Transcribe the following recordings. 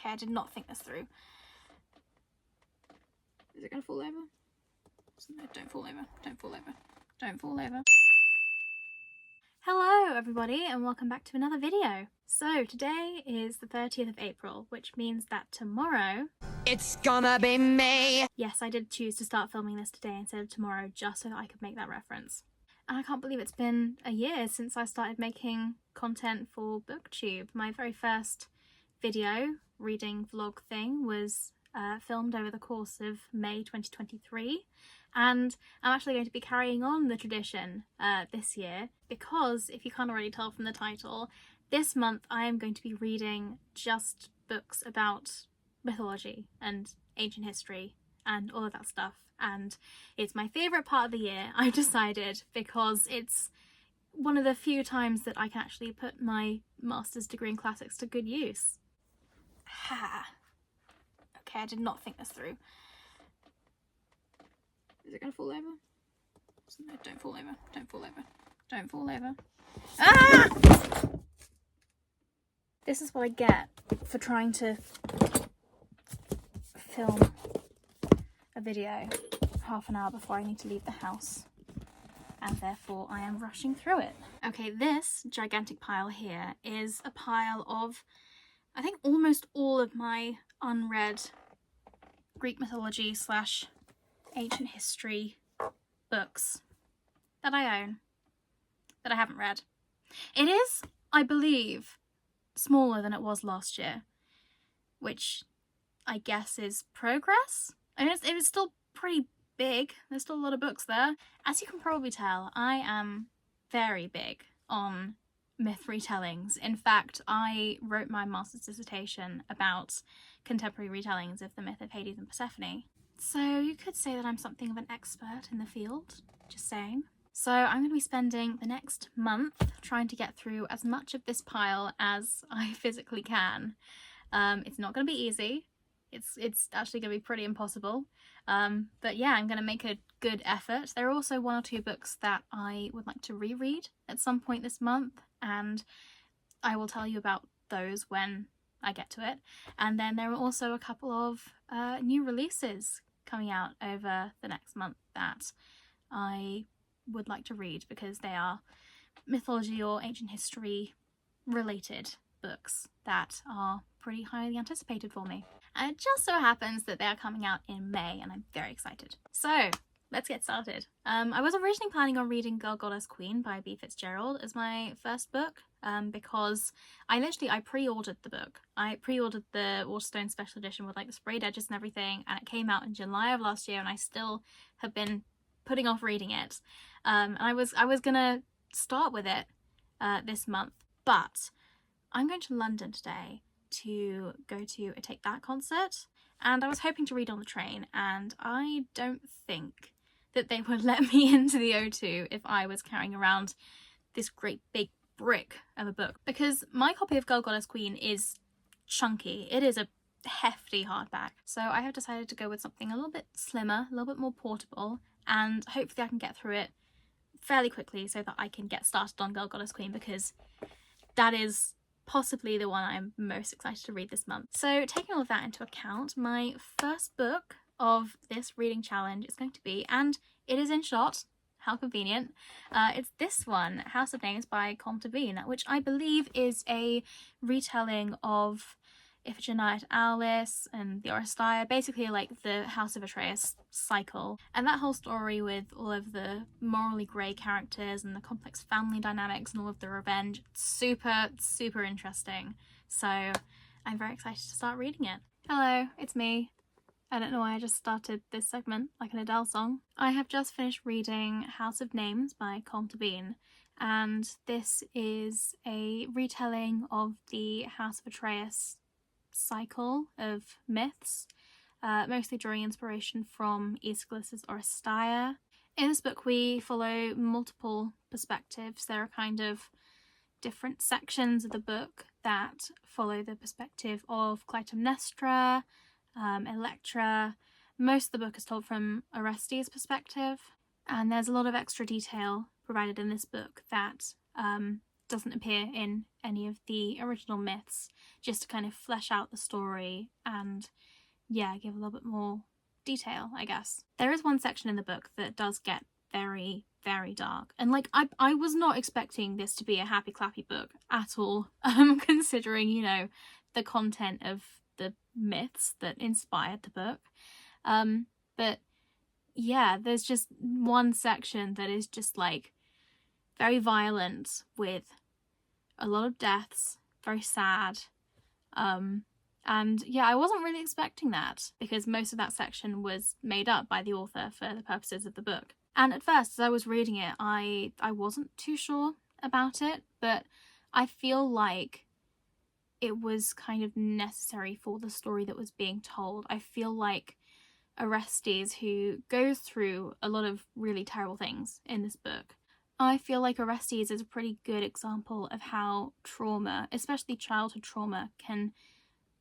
Okay, I did not think this through. Is it gonna fall over? No, don't fall over. Don't fall over. Don't fall over. Hello everybody and welcome back to another video. So today is the 30th of April, which means that tomorrow... it's gonna be me! Yes, I did choose to start filming this today instead of tomorrow just so that I could make that reference. And I can't believe it's been a year since I started making content for BookTube. My very first video, reading vlog thing, was filmed over the course of May 2023. And I'm actually going to be carrying on the tradition this year because, if you can't already tell from the title, this month I am going to be reading just books about mythology and ancient history and all of that stuff. And it's my favourite part of the year, I've decided, because it's one of the few times that I can actually put my master's degree in classics to good use. Ha! Okay, I did not think this through. Is it gonna fall over? No, don't fall over. Don't fall over. Don't fall over. Ah! This is what I get for trying to film a video half an hour before I need to leave the house. And therefore I am rushing through it. Okay, this gigantic pile here is a pile of, I think, almost all of my unread Greek mythology / ancient history books that I own, that I haven't read. It is, I believe, smaller than it was last year, which I guess is progress. I mean, it was still pretty big. There's still a lot of books there. As you can probably tell, I am very big on myth retellings. In fact, I wrote my master's dissertation about contemporary retellings of the myth of Hades and Persephone. So you could say that I'm something of an expert in the field, just saying. So I'm going to be spending the next month trying to get through as much of this pile as I physically can. It's not going to be easy. It's actually going to be pretty impossible. But yeah, I'm going to make a good effort. There are also 1 or 2 books that I would like to reread at some point this month, and I will tell you about those when I get to it. And then there are also a couple of new releases coming out over the next month that I would like to read because they are mythology or ancient history related books that are pretty highly anticipated for me. And it just so happens that they are coming out in May and I'm very excited. So let's get started. I was originally planning on reading Girl Goddess Queen by B. Fitzgerald as my first book because I pre-ordered the book. I pre-ordered the Waterstone special edition with like the sprayed edges and everything, and it came out in July of last year and I still have been putting off reading it. And I was gonna start with it this month, but I'm going to London today to go to a Take That concert, and I was hoping to read on the train, and I don't think that they would let me into the O2 if I was carrying around this great big brick of a book, because my copy of Girl Goddess Queen is chunky. It is a hefty hardback, so I have decided to go with something a little bit slimmer, a little bit more portable, and hopefully I can get through it fairly quickly so that I can get started on Girl Goddess Queen, because that is possibly the one I'm most excited to read this month. So taking all of that into account, my first book of this reading challenge is going to be, and it is in shot, how convenient, it's this one, House of Names by Comte de Bean, which I believe is a retelling of Iphigenia at Aulis and the Orchestra, basically like the House of Atreus cycle. And that whole story with all of the morally grey characters and the complex family dynamics and all of the revenge, super, super interesting. So I'm very excited to start reading it. Hello, it's me. I don't know why I just started this segment like an Adele song. I have just finished reading House of Names by Comte de Bean, and this is a retelling of the House of Atreus cycle of myths, mostly drawing inspiration from Aeschylus's Oresteia. In this book we follow multiple perspectives. There are kind of different sections of the book that follow the perspective of Clytemnestra, Electra. Most of the book is told from Orestes' perspective, and there's a lot of extra detail provided in this book that doesn't appear in any of the original myths, just to kind of flesh out the story and, yeah, give a little bit more detail, I guess. There is one section in the book that does get very, very dark, and like I was not expecting this to be a happy clappy book at all, considering, you know, the content of the myths that inspired the book. But yeah, there's just one section that is just like very violent with a lot of deaths, very sad. And yeah, I wasn't really expecting that, because most of that section was made up by the author for the purposes of the book. And at first, as I was reading it, I wasn't too sure about it, but I feel like it was kind of necessary for the story that was being told. I feel like Orestes, who goes through a lot of really terrible things in this book, I feel like Orestes is a pretty good example of how trauma, especially childhood trauma, can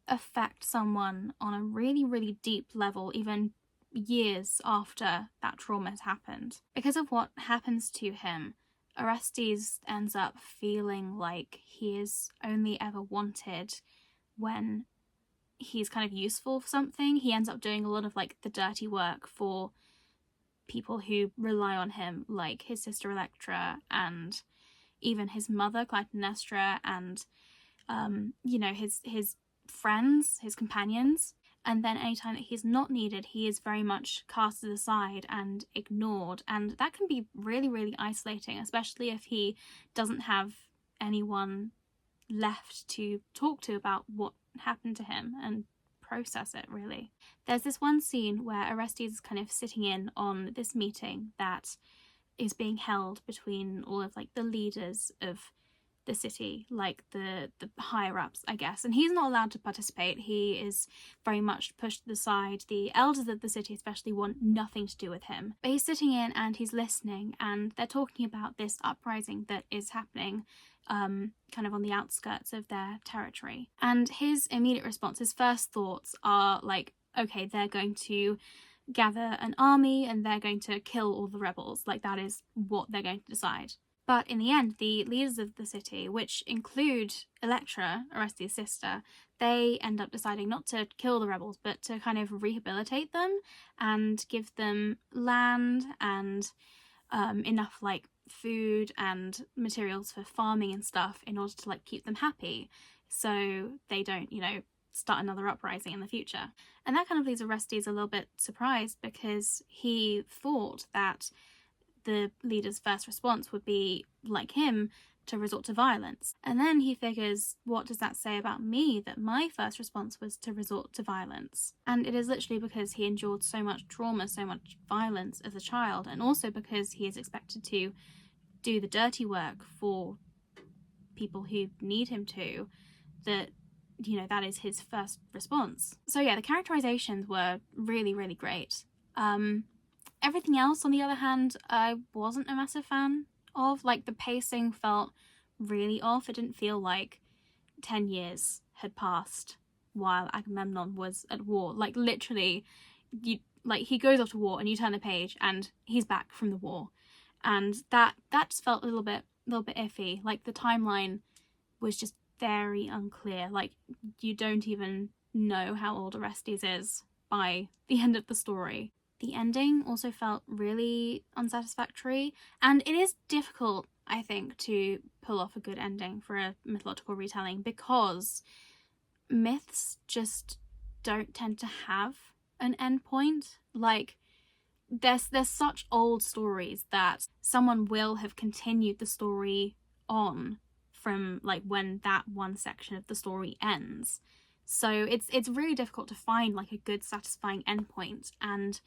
affect someone on a really, really deep level, even years after that trauma has happened. Because of what happens to him, Orestes ends up feeling like he is only ever wanted when he's kind of useful for something. He ends up doing a lot of like the dirty work for people who rely on him, like his sister Electra and even his mother Clytemnestra, and you know, his friends, his companions. And then anytime that he's not needed, he is very much casted aside and ignored, and that can be really, really isolating, especially if he doesn't have anyone left to talk to about what happened to him and process it, really. There's this one scene where Orestes is kind of sitting in on this meeting that is being held between all of like the leaders of the city, like the higher ups, I guess, and he's not allowed to participate. He is very much pushed to the side. The elders of the city especially want nothing to do with him, but he's sitting in and he's listening, and they're talking about this uprising that is happening kind of on the outskirts of their territory. And his immediate response, his first thoughts are like, okay, they're going to gather an army and they're going to kill all the rebels. Like, that is what they're going to decide. But in the end, the leaders of the city, which include Electra, Orestes' sister, they end up deciding not to kill the rebels, but to kind of rehabilitate them and give them land and enough like food and materials for farming and stuff in order to like keep them happy, so they don't, you know, start another uprising in the future. And that kind of leaves Orestes a little bit surprised, because he thought that the leader's first response would be, like him, to resort to violence. And then he figures, what does that say about me, that my first response was to resort to violence? And it is literally because he endured so much trauma, so much violence as a child, and also because he is expected to do the dirty work for people who need him to, that, you know, that is his first response. So yeah, the characterizations were really, really great. Everything else, on the other hand, I wasn't a massive fan of. Like, the pacing felt really off. It didn't feel like 10 years had passed while Agamemnon was at war. Like, literally, he goes off to war and you turn the page and he's back from the war. And that just felt a little bit iffy. Like, the timeline was just very unclear. Like, you don't even know how old Orestes is by the end of the story. The ending also felt really unsatisfactory, and it is difficult, I think, to pull off a good ending for a mythological retelling, because myths just don't tend to have an end point. Like, there's such old stories that someone will have continued the story on from like when that one section of the story ends. So it's really difficult to find like a good satisfying endpoint, and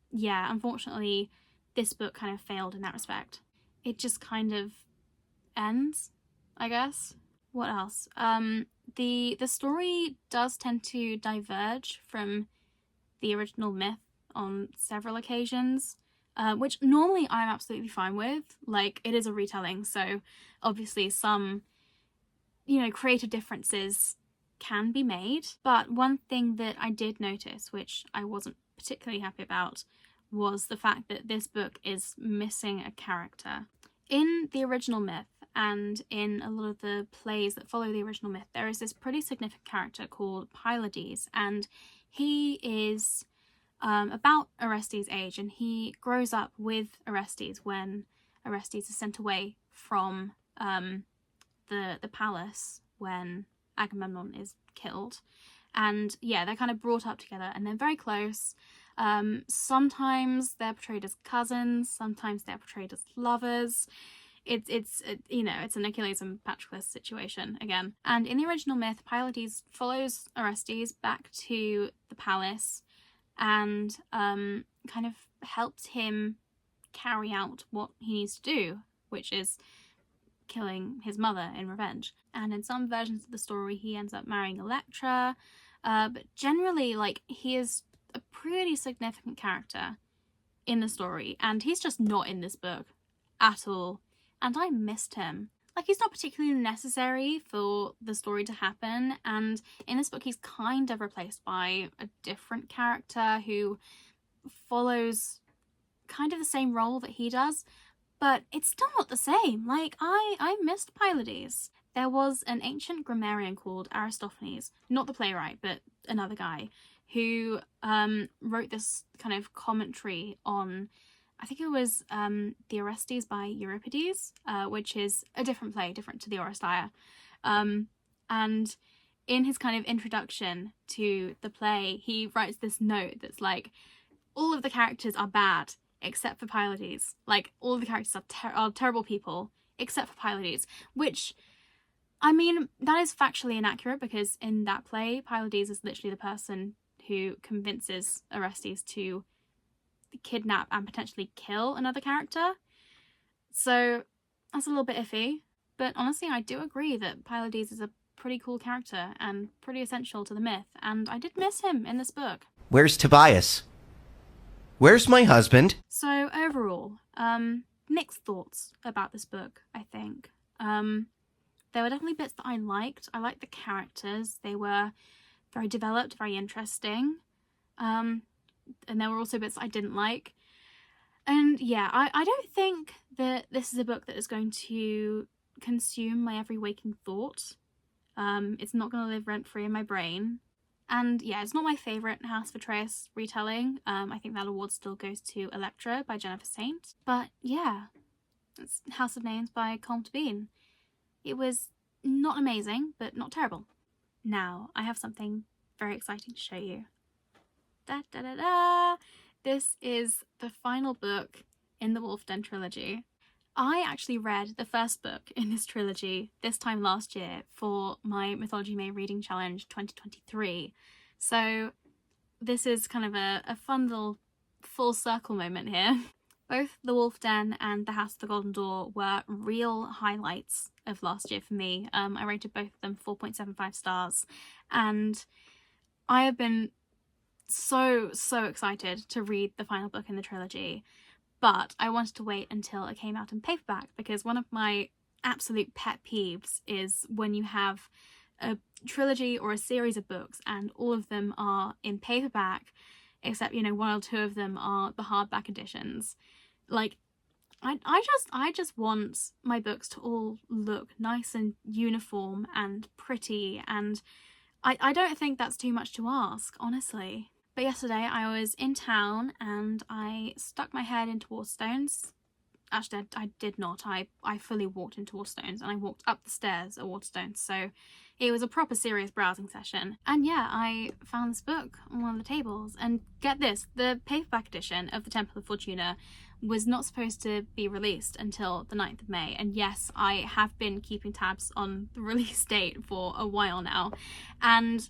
yeah, unfortunately this book kind of failed in that respect. It just kind of ends, I guess. What else? The story does tend to diverge from the original myth on several occasions, which normally I'm absolutely fine with. Like, it is a retelling, so obviously some, you know, creative differences can be made. But one thing that I did notice, which I wasn't particularly happy about, was the fact that this book is missing a character. In the original myth, and in a lot of the plays that follow the original myth, there is this pretty significant character called Pylades, and he is about Orestes' age, and he grows up with Orestes when Orestes is sent away from the palace when Agamemnon is killed. And yeah, they're kind of brought up together and they're very close. Sometimes they're portrayed as cousins, sometimes they're portrayed as lovers. It's an Achilles and Patroclus situation again. And in the original myth, Pylades follows Orestes back to the palace and kind of helps him carry out what he needs to do, which is killing his mother in revenge. And in some versions of the story, he ends up marrying Electra. But generally, like, he is a pretty significant character in the story, and he's just not in this book at all. And I missed him. Like, he's not particularly necessary for the story to happen, and in this book he's kind of replaced by a different character who follows kind of the same role that he does, but it's still not the same. Like, I missed Pylades. There was an ancient grammarian called Aristophanes, not the playwright, but another guy, who wrote this kind of commentary on, I think it was the Orestes by Euripides, which is a different play, different to the Oresteia. And in his kind of introduction to the play, he writes this note that's like, all of the characters are bad except for Pylades. Like, all of the characters are terrible people except for Pylades, which, I mean, that is factually inaccurate, because in that play, Pylades is literally the person who convinces Orestes to kidnap and potentially kill another character. So that's a little bit iffy. But honestly, I do agree that Pylades is a pretty cool character and pretty essential to the myth, and I did miss him in this book. Where's Tobias? Where's my husband? So overall, mixed thoughts about this book, I think. There were definitely bits that I liked. I liked the characters. They were very developed, very interesting. And there were also bits I didn't like. And yeah, I don't think that this is a book that is going to consume my every waking thought. It's not going to live rent-free in my brain. And yeah, it's not my favourite House of Atreus retelling. I think that award still goes to Electra by Jennifer Saint. But yeah, it's House of Names by Colm Tóibín. It was not amazing, but not terrible. Now, I have something very exciting to show you. Da da da da! This is the final book in the Wolf Den trilogy. I actually read the first book in this trilogy this time last year for my Mythology May Reading Challenge 2023. So this is kind of a fun little full circle moment here. Both The Wolf Den and The House of the Golden Door were real highlights of last year for me. I rated both of them 4.75 stars, and I have been so excited to read the final book in the trilogy. But I wanted to wait until it came out in paperback, because one of my absolute pet peeves is when you have a trilogy or a series of books and all of them are in paperback, except, you know, one or two of them are the hardback editions. Like, I just want my books to all look nice and uniform and pretty, and I don't think that's too much to ask, honestly. But yesterday I was in town and I stuck my head into Waterstones. Actually, I did not. I fully walked into Waterstones, and I walked up the stairs at Waterstones. So it was a proper serious browsing session. And yeah, I found this book on one of the tables. And get this, the paperback edition of The Temple of Fortuna was not supposed to be released until the 9th of May. And yes, I have been keeping tabs on the release date for a while now. And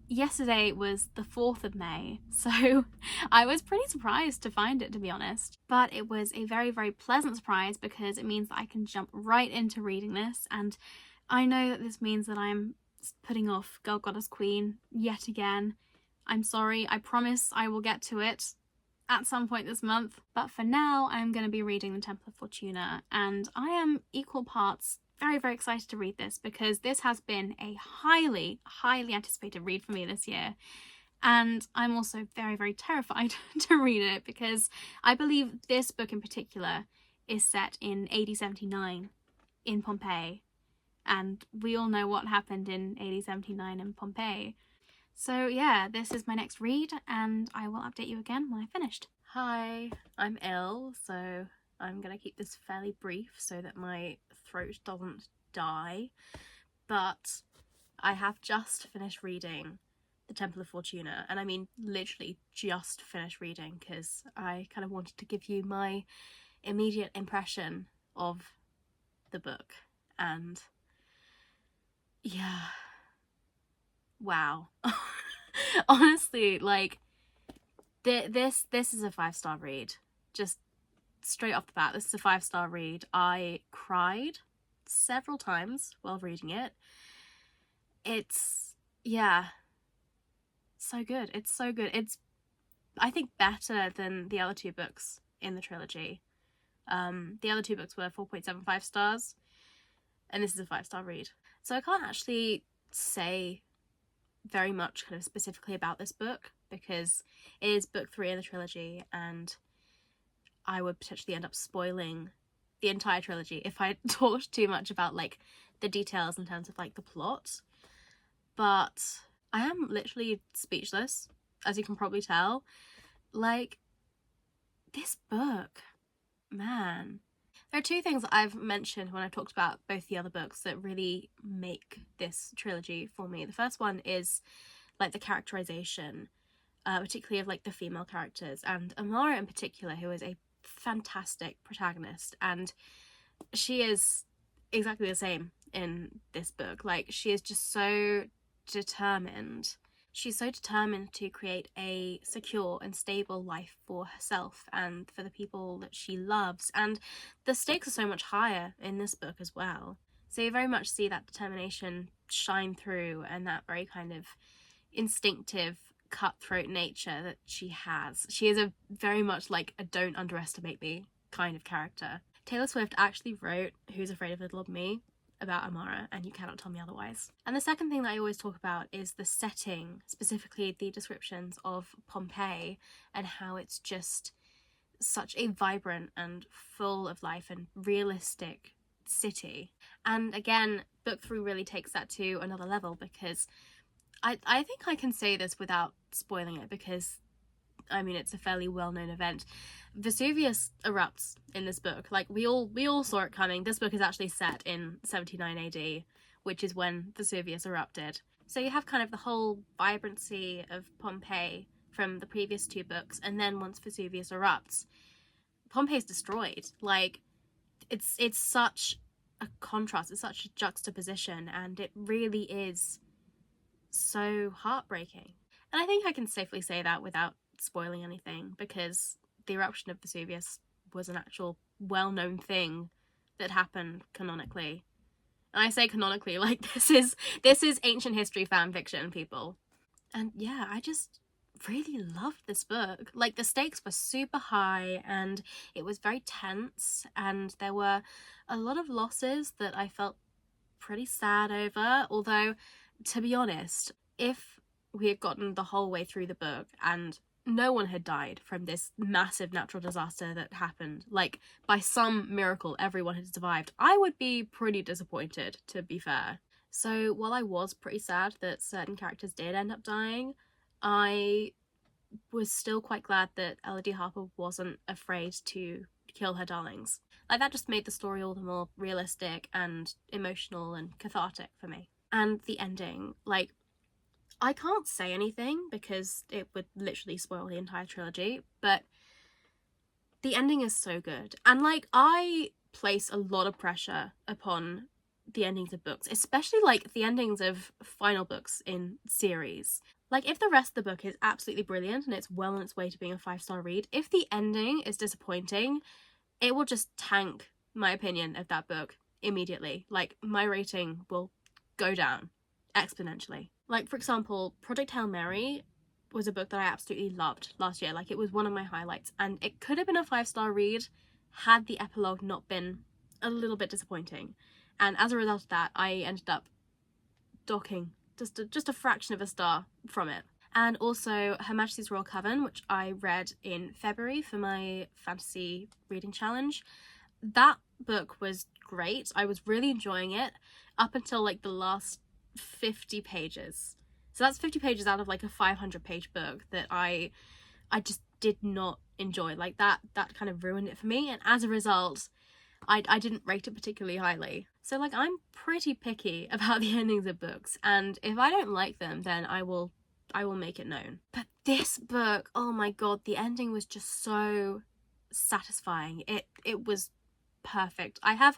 yesterday was the 4th of May, so I was pretty surprised to find it, to be honest. But it was a very pleasant surprise, because it means that I can jump right into reading this, and I know that this means that I'm putting off Girl Goddess Queen yet again. I'm sorry, I promise I will get to it at some point this month. But for now, I'm going to be reading The Temple of Fortuna, and I am equal parts very excited to read this, because this has been a highly anticipated read for me this year, and I'm also very terrified to read it, because I believe this book in particular is set in AD 79, in Pompeii, and we all know what happened in AD 79 in Pompeii. So yeah, this is my next read, and I will update you again when I've finished. Hi, I'm ill, so I'm gonna keep this fairly brief so that my throat doesn't die, but I have just finished reading The Temple of Fortuna, and I mean literally just finished reading, because I kind of wanted to give you my immediate impression of the book. And yeah, wow. Honestly, like, this is a 5-star read. Just straight off the bat, this is a 5-star read. I cried several times while reading it. It's, yeah, so good. It's so good. It's, I think, better than the other 2 books in the trilogy. The other 2 books were 4.75 stars, and this is a 5-star read. So I can't actually say very much kind of specifically about this book, because it is book 3 in the trilogy, and I would potentially end up spoiling the entire trilogy if I talked too much about like the details in terms of like the plot. But I am literally speechless, as you can probably tell. Like, this book, man. There are 2 things that I've mentioned when I've talked about both the other books that really make this trilogy for me. The first one is like the characterization, particularly of like the female characters, and Amara in particular, who is a fantastic protagonist, and she is exactly the same in this book. Like, she is just so determined. She's so determined to create a secure and stable life for herself and for the people that she loves, and the stakes are so much higher in this book as well. So you very much see that determination shine through, and that very kind of instinctive, cutthroat nature that she has. She is a very much like a don't underestimate me kind of character. Taylor Swift actually wrote Who's Afraid of Little Old Me about Amara, and you cannot tell me otherwise. And the second thing that I always talk about is the setting, specifically the descriptions of Pompeii, and how it's just such a vibrant and full of life and realistic city. And again, book 3 really takes that to another level, because I think I can say this without spoiling it, because I mean, it's a fairly well-known event. Vesuvius erupts in this book. Like, we all saw it coming. This book is actually set in 79 AD, which is when Vesuvius erupted. So you have kind of the whole vibrancy of Pompeii from the previous 2 books, and then once Vesuvius erupts, Pompeii's destroyed. Like, it's such a contrast, it's such a juxtaposition, and it really is so heartbreaking. And I think I can safely say that without spoiling anything, because the eruption of Vesuvius was an actual well-known thing that happened canonically. And I say canonically, like, this is ancient history fan fiction, people. And yeah, I just really loved this book. Like, the stakes were super high, and it was very tense, and there were a lot of losses that I felt pretty sad over. Although, to be honest, if we had gotten the whole way through the book and no one had died from this massive natural disaster that happened, like, by some miracle everyone had survived, I would be pretty disappointed, to be fair. So while I was pretty sad that certain characters did end up dying, I was still quite glad that Elodie Harper wasn't afraid to kill her darlings. Like, that just made the story all the more realistic and emotional and cathartic for me. And the ending, like, I can't say anything because it would literally spoil the entire trilogy, but the ending is so good. And, like, I place a lot of pressure upon the endings of books, especially, like, the endings of final books in series. Like, if the rest of the book is absolutely brilliant and it's well on its way to being a 5-star read, if the ending is disappointing, it will just tank my opinion of that book immediately. Like, my rating will go down exponentially. Like, for example, Project Hail Mary was a book that I absolutely loved last year. Like, it was one of my highlights, and it could have been a 5-star read had the epilogue not been a little bit disappointing. And as a result of that, I ended up docking just a fraction of a star from it. And also Her Majesty's Royal Coven, which I read in February for my fantasy reading challenge. That book was great. I was really enjoying it up until like the last 50 pages. So that's 50 pages out of like a 500-page book that I just did not enjoy. Like that kind of ruined it for me, and as a result I didn't rate it particularly highly. So like I'm pretty picky about the endings of books, and if I don't like them, then I will make it known. But this book, oh my god, the ending was just so satisfying. It was perfect. I have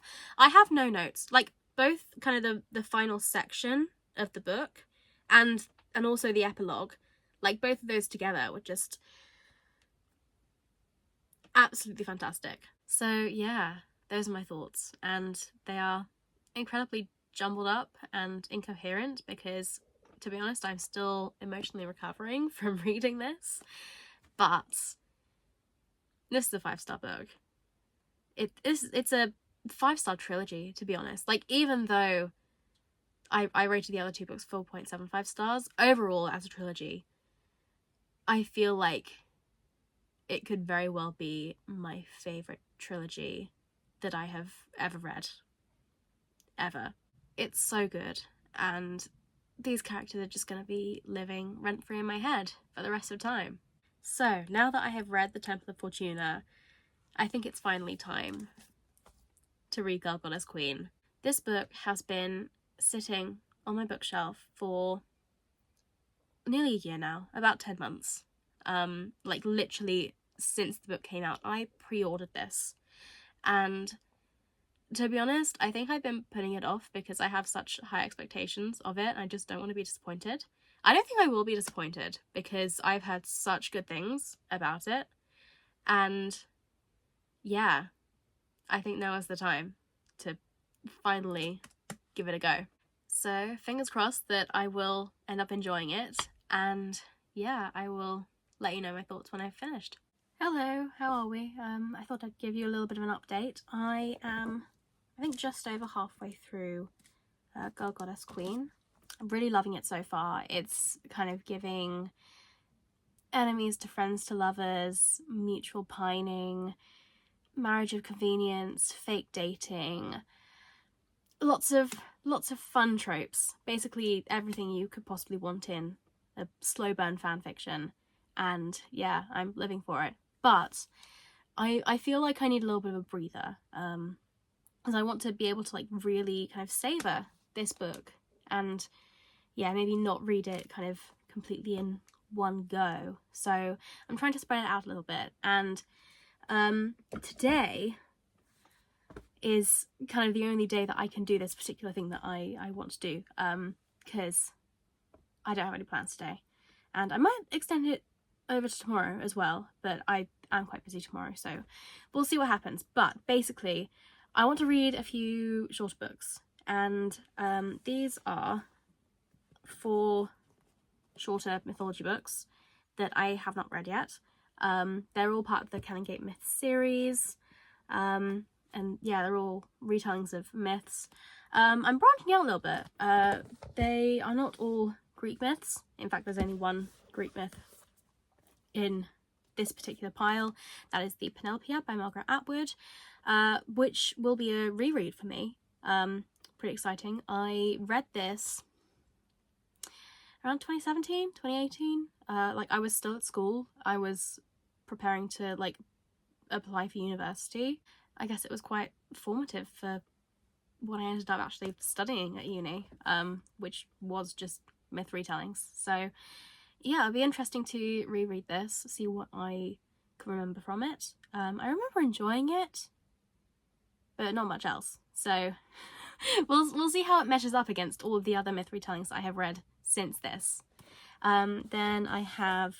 no notes. Like both kind of the final section of the book and also the epilogue, like both of those together were just absolutely fantastic. So yeah, those are my thoughts, and they are incredibly jumbled up and incoherent because, to be honest, I'm still emotionally recovering from reading this, but this is a 5-star book. It's a 5-star trilogy, to be honest. Like, even though I rated the other two books 4.75 stars, overall as a trilogy, I feel like it could very well be my favourite trilogy that I have ever read. Ever. It's so good, and these characters are just going to be living rent-free in my head for the rest of time. So, now that I have read The Temple of Fortuna, I think it's finally time to read Girl Goddess Queen. This book has been sitting on my bookshelf for nearly a year now, about 10 months. Like literally since the book came out. I pre-ordered this, and to be honest, I think I've been putting it off because I have such high expectations of it. I just don't want to be disappointed. I don't think I will be disappointed because I've heard such good things about it, and yeah, I think now is the time to finally give it a go. So fingers crossed that I will end up enjoying it, and yeah, I will let you know my thoughts when I've finished. Hello, how are we? I thought I'd give you a little bit of an update. I am, I think, just over halfway through Girl Goddess Queen. I'm really loving it so far. It's kind of giving enemies to friends to lovers, mutual pining, marriage of convenience, fake dating, lots of fun tropes. Basically everything you could possibly want in a slow burn fanfiction, and yeah, I'm living for it. But I feel like I need a little bit of a breather, because I want to be able to like really kind of savor this book and yeah, maybe not read it kind of completely in one go. So I'm trying to spread it out a little bit, and today is kind of the only day that I can do this particular thing that I want to do, because I don't have any plans today, and I might extend it over to tomorrow as well, but I am quite busy tomorrow, so we'll see what happens. But basically I want to read a few shorter books, and these are 4 shorter mythology books that I have not read yet. They're all part of the Kelling Myths series, and yeah, they're all retellings of myths. I'm branching out a little bit. They are not all Greek myths. In fact, there's only one Greek myth in this particular pile. That is the Penelopeiad by Margaret Atwood, which will be a reread for me. Pretty exciting. I read this around 2017, 2018. Like I was still at school. I was preparing to like apply for university. I guess it was quite formative for what I ended up actually studying at uni, which was just myth retellings. So yeah, it'll be interesting to reread this, see what I can remember from it. I remember enjoying it, but not much else. So we'll see how it measures up against all of the other myth retellings that I have read since this. Then I have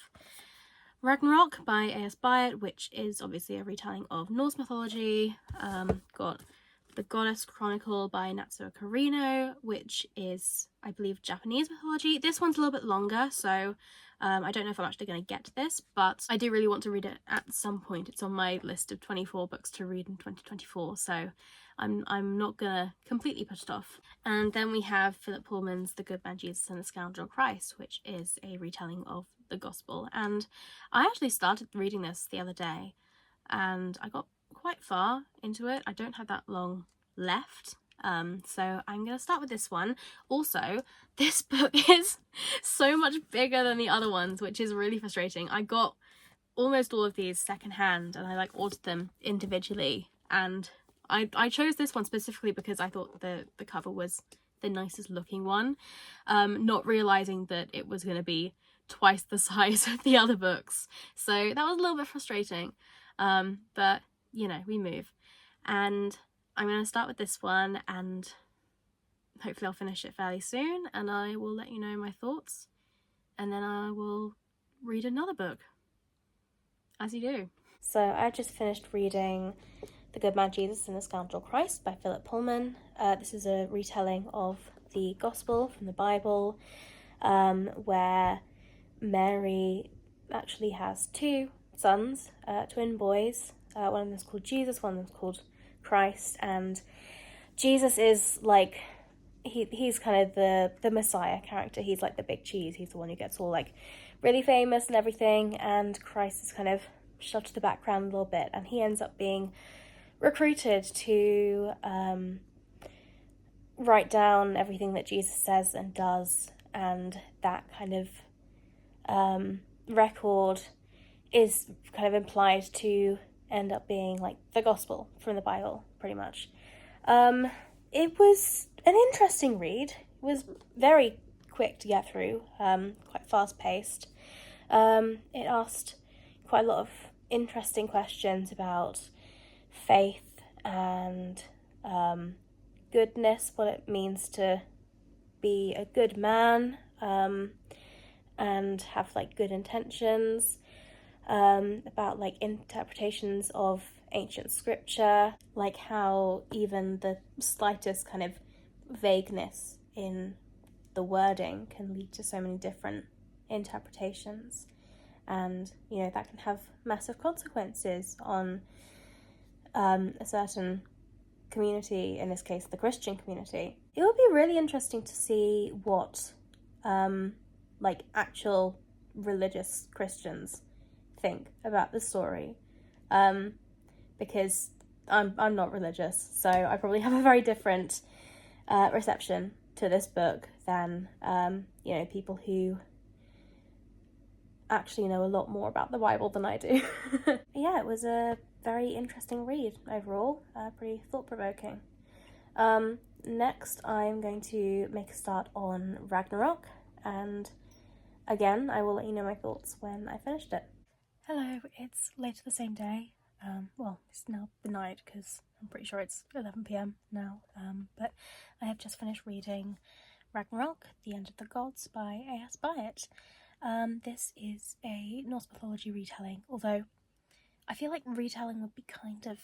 Ragnarok by A.S. Byatt, which is obviously a retelling of Norse mythology. Got The Goddess Chronicle by Natsuo Karino, which is, I believe, Japanese mythology. This one's a little bit longer, so I don't know if I'm actually going to get to this, but I do really want to read it at some point. It's on my list of 24 books to read in 2024, so I'm not going to completely put it off. And then we have Philip Pullman's The Good Man Jesus and the Scoundrel Christ, which is a retelling of the Gospel. And I actually started reading this the other day, and I got quite far into it. I don't have that long left. So I'm going to start with this one. Also, this book is so much bigger than the other ones, which is really frustrating. I got almost all of these secondhand and I like ordered them individually, and I chose this one specifically because I thought the cover was the nicest looking one, not realizing that it was going to be twice the size of the other books. So that was a little bit frustrating, but you know, we move. And I'm going to start with this one, and hopefully I'll finish it fairly soon, and I will let you know my thoughts, and then I will read another book, as you do. So I just finished reading The Good Man Jesus and the Scoundrel Christ by Philip Pullman. This is a retelling of the Gospel from the Bible, where Mary actually has two sons, twin boys. One of them is called Jesus, one of them is called Christ, and Jesus is like, he's kind of the Messiah character. He's like the big cheese. He's the one who gets all like really famous and everything, and Christ is kind of shoved to the background a little bit, and he ends up being recruited to write down everything that Jesus says and does, and that kind of record is kind of implied to end up being like the gospel from the Bible, pretty much. It was an interesting read. It was very quick to get through, quite fast paced. It asked quite a lot of interesting questions about faith and goodness, what it means to be a good man, and have like good intentions, about like interpretations of ancient scripture, like how even the slightest kind of vagueness in the wording can lead to so many different interpretations, and you know, that can have massive consequences on a certain community, in this case the Christian community. It would be really interesting to see what like actual religious Christians think about the story, because I'm not religious, so I probably have a very different reception to this book than you know, people who actually know a lot more about the Bible than I do. Yeah, it was a very interesting read overall, pretty thought-provoking. Next I'm going to make a start on Ragnarok, and again I will let you know my thoughts when I finished it. Hello, it's later the same day. Well, it's now the night because I'm pretty sure it's 11 p.m. now, but I have just finished reading Ragnarok, The End of the Gods by A.S. Byatt. This is a Norse mythology retelling, although I feel like retelling would be kind of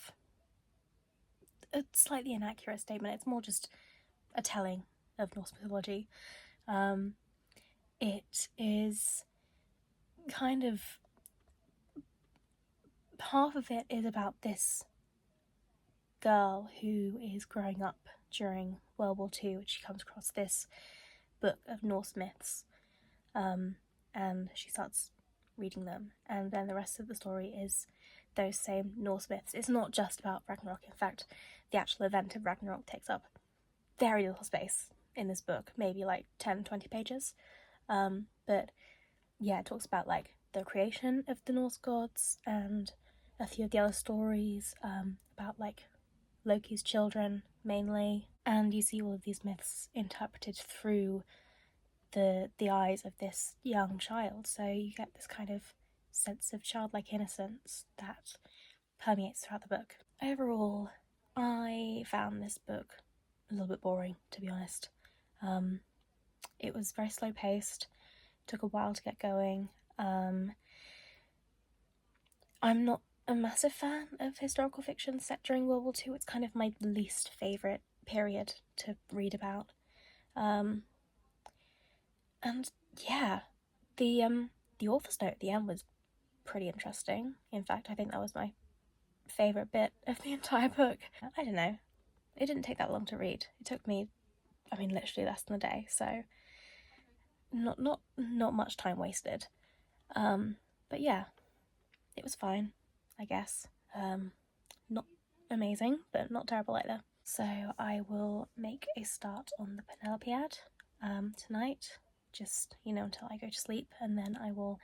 a slightly inaccurate statement. It's more just a telling of Norse mythology. It is kind of, half of it is about this girl who is growing up during World War II, and she comes across this book of Norse myths, and she starts reading them, and then the rest of the story is those same Norse myths. It's not just about Ragnarok. In fact, the actual event of Ragnarok takes up very little space in this book, maybe like 10-20 pages, but yeah, it talks about like the creation of the Norse gods and a few of the other stories, about like Loki's children mainly, and you see all of these myths interpreted through the eyes of this young child, so you get this kind of sense of childlike innocence that permeates throughout the book. Overall, I found this book a little bit boring, to be honest. It was very slow paced, took a while to get going. I'm not a massive fan of historical fiction set during World War II. It's kind of my least favourite period to read about. And yeah, the author's note at the end was pretty interesting. In fact, I think that was my favourite bit of the entire book. I don't know, it didn't take that long to read. It took me, I mean, literally less than a day, so not much time wasted. But yeah, it was fine, I guess. Not amazing, but not terrible either. So I will make a start on the Penelopeiad tonight, just, until I go to sleep, and then I will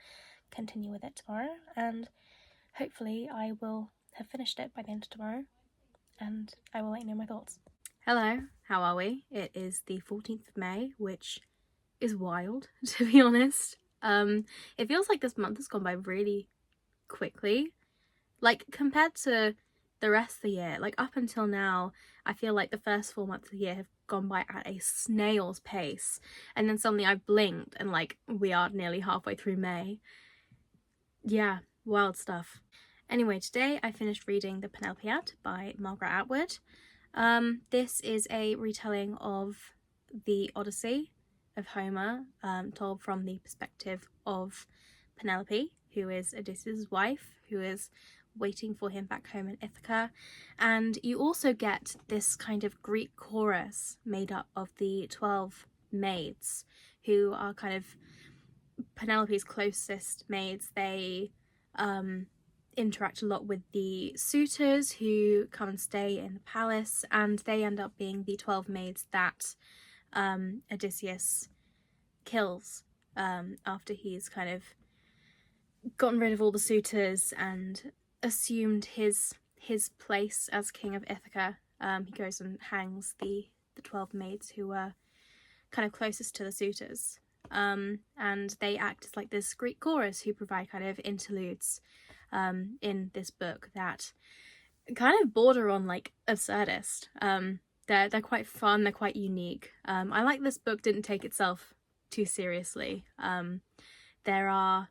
continue with it tomorrow, and hopefully I will have finished it by the end of tomorrow, and I will let you know my thoughts. Hello, how are we? It is the 14th of May, which is wild, to be honest. It feels like this month has gone by really quickly. Like, compared to the rest of the year, like up until now, I feel like the first 4 months of the year have gone by at a snail's pace. And then suddenly I blinked and like we are nearly halfway through May. Yeah, wild stuff. Anyway, today I finished reading The Penelopeiad by Margaret Atwood. This is a retelling of the Odyssey of Homer, told from the perspective of Penelope, who is Odysseus' wife, who is waiting for him back home in Ithaca. And you also get this kind of Greek chorus made up of the 12 maids, who are kind of Penelope's closest maids. They interact a lot with the suitors who come and stay in the palace, and they end up being the 12 maids that Odysseus kills after he's kind of gotten rid of all the suitors and assumed his place as king of Ithaca. He goes and hangs the 12 maids who were kind of closest to the suitors, and they act as like this Greek chorus who provide kind of interludes in this book that kind of border on like absurdist. They're quite fun, they're quite unique. I like this book didn't take itself too seriously. There are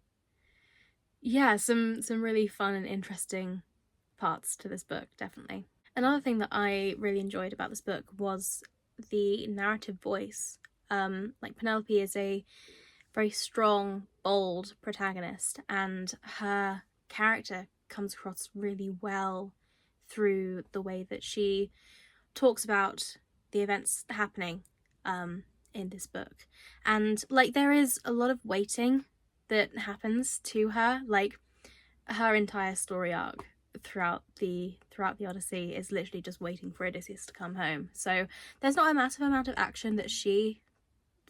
some really fun and interesting parts to this book, definitely. Another thing that I really enjoyed about this book was the narrative voice. Like, Penelope is a very strong, bold protagonist, and her character comes across really well through the way that she talks about the events happening in this book. And like, there is a lot of waiting that happens to her. Like, her entire story arc throughout the Odyssey is literally just waiting for Odysseus to come home. So there's not a massive amount of action that she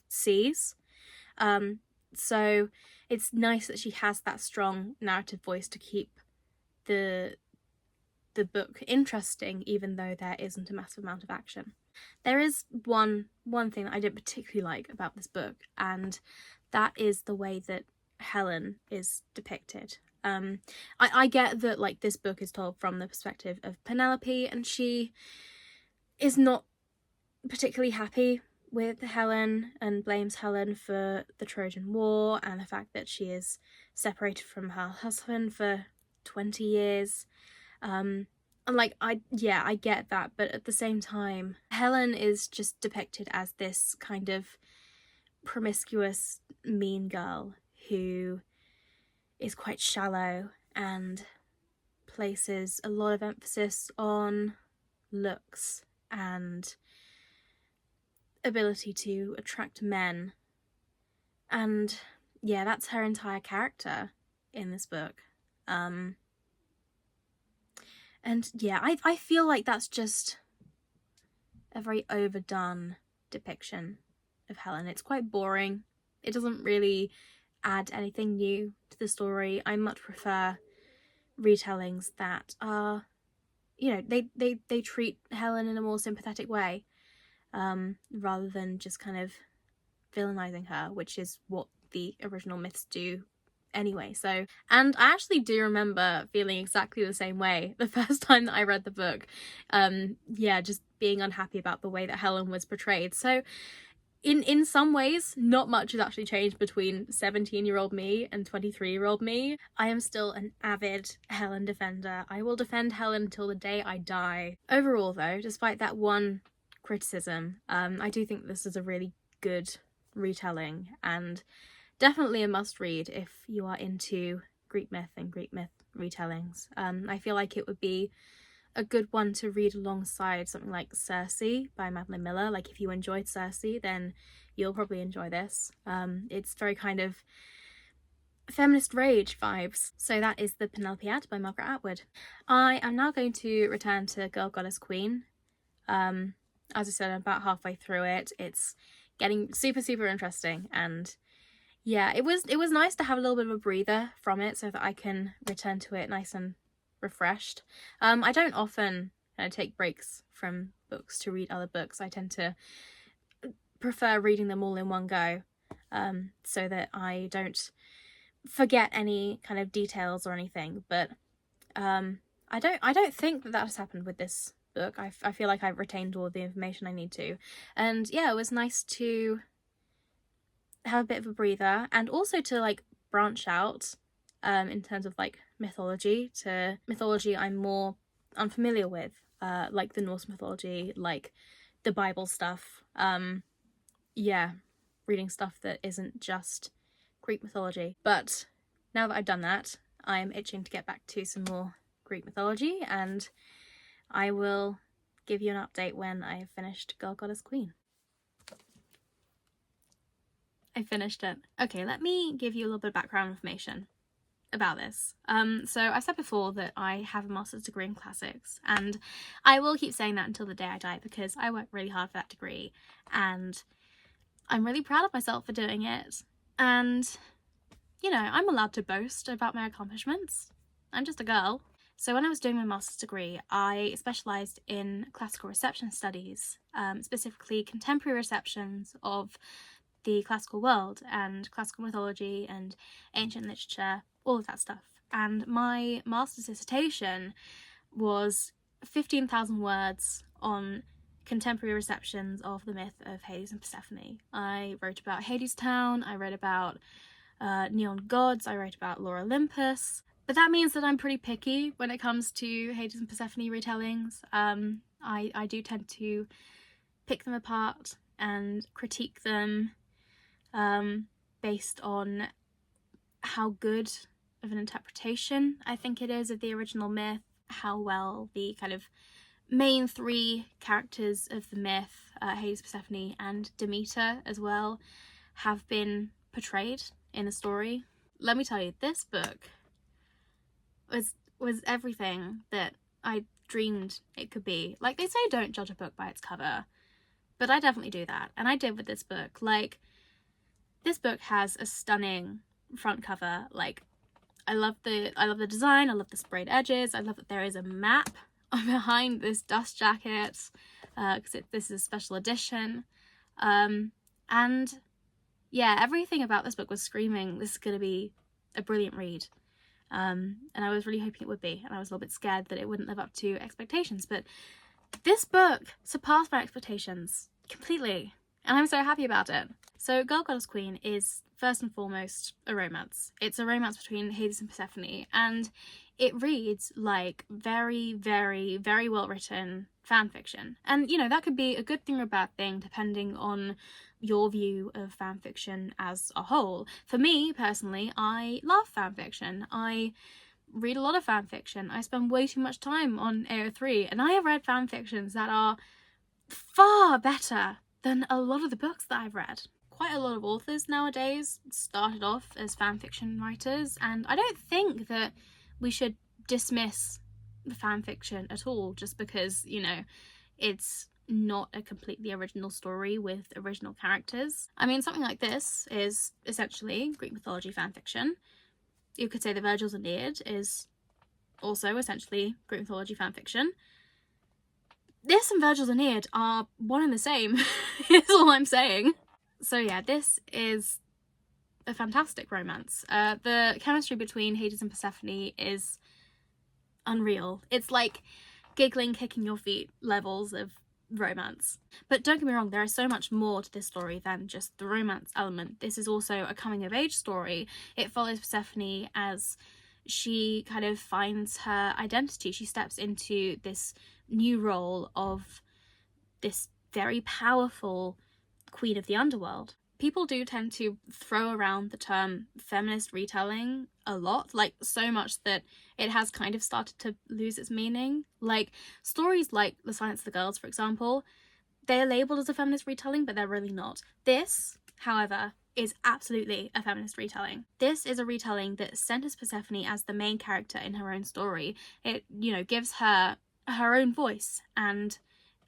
sees. So it's nice that she has that strong narrative voice to keep the book interesting, even though there isn't a massive amount of action. There is one thing that I didn't particularly like about this book, and that is the way that Helen is depicted. I get that like this book is told from the perspective of Penelope, and she is not particularly happy with Helen and blames Helen for the Trojan War and the fact that she is separated from her husband for 20 years. And like, I get that, but at the same time, Helen is just depicted as this kind of promiscuous, mean girl who is quite shallow and places a lot of emphasis on looks and ability to attract men. And yeah, that's her entire character in this book. And yeah, I feel like that's just a very overdone depiction of Helen. It's quite boring. It doesn't really add anything new to the story. I much prefer retellings that are, they treat Helen in a more sympathetic way, rather than just kind of villainizing her, which is what the original myths do anyway. So, and I actually do remember feeling exactly the same way the first time that I read the book. Just being unhappy about the way that Helen was portrayed. So in some ways, not much has actually changed between 17-year-old me and 23-year-old me. I am still an avid Helen defender. I will defend Helen until the day I die. Overall though, despite that one criticism, I do think this is a really good retelling, and definitely a must read if you are into Greek myth and Greek myth retellings. I feel like it would be a good one to read alongside something like Circe by Madeline Miller. Like, if you enjoyed Circe, then you'll probably enjoy this. It's very kind of feminist rage vibes. So that is The Penelopeiad by Margaret Atwood. I am now going to return to Girl, Goddess, Queen. As I said, I'm about halfway through it. It's getting super, super interesting, and yeah, it was nice to have a little bit of a breather from it so that I can return to it nice and refreshed. I don't often take breaks from books to read other books. I tend to prefer reading them all in one go, so that I don't forget any kind of details or anything. But I don't think that has happened with this book. I feel like I've retained all of the information I need to, and yeah, it was nice to have a bit of a breather, and also to like branch out in terms of like mythology to mythology I'm more unfamiliar with, like the Norse mythology, like the Bible stuff. Yeah, reading stuff that isn't just Greek mythology. But now that I've done that, I'm itching to get back to some more Greek mythology, and I will give you an update when I have finished Girl Goddess Queen. I finished it. Okay, let me give you a little bit of background information about this. So I said before that I have a master's degree in classics, and I will keep saying that until the day I die because I worked really hard for that degree, and I'm really proud of myself for doing it. And, you know, I'm allowed to boast about my accomplishments. I'm just a girl. So when I was doing my master's degree, I specialised in classical reception studies, specifically contemporary receptions of the classical world and classical mythology and ancient literature, all of that stuff. And my master's dissertation was 15,000 words on contemporary receptions of the myth of Hades and Persephone. I wrote about Hadestown, I wrote about neon gods, I wrote about Lore Olympus. But that means that I'm pretty picky when it comes to Hades and Persephone retellings. I do tend to pick them apart and critique them based on how good of an interpretation I think it is of the original myth, how well the kind of main three characters of the myth, Hades, Persephone and Demeter as well, have been portrayed in the story. Let me tell you, this book was everything that I dreamed it could be. Like, they say don't judge a book by its cover, but I definitely do that, and I did with this book. Like, this book has a stunning front cover. Like, I love the design, I love the sprayed edges, I love that there is a map behind this dust jacket, because this is a special edition. And yeah, everything about this book was screaming, this is going to be a brilliant read. And I was really hoping it would be, and I was a little bit scared that it wouldn't live up to expectations, but this book surpassed my expectations completely, and I'm so happy about it. So Girl Goddess Queen is first and foremost a romance. It's a romance between Hades and Persephone, and it reads like very, very, very well written fan fiction. And you know, that could be a good thing or a bad thing depending on your view of fan fiction as a whole. For me personally, I love fan fiction. I read a lot of fan fiction. I spend way too much time on AO3, and I have read fan fictions that are far better than a lot of the books that I've read. Quite a lot of authors nowadays started off as fan fiction writers, and I don't think that we should dismiss the fan fiction at all just because, you know, it's not a completely original story with original characters. I mean, something like this is essentially Greek mythology fan fiction. You could say the Virgil's Aeneid is also essentially Greek mythology fan fiction. This and Virgil's Aeneid are one and the same, is all I'm saying. So yeah, this is a fantastic romance. The chemistry between Hades and Persephone is unreal. It's like giggling, kicking your feet levels of romance. But don't get me wrong, there is so much more to this story than just the romance element. This is also a coming of age story. It follows Persephone as she kind of finds her identity. She steps into this new role of this very powerful queen of the underworld. People do tend to throw around the term feminist retelling a lot, like so much that it has kind of started to lose its meaning. Like stories like The Silence of the Girls, for example, they're labelled as a feminist retelling, but they're really not. This, however, is absolutely a feminist retelling. This is a retelling that centers Persephone as the main character in her own story. It, you know, gives her own voice and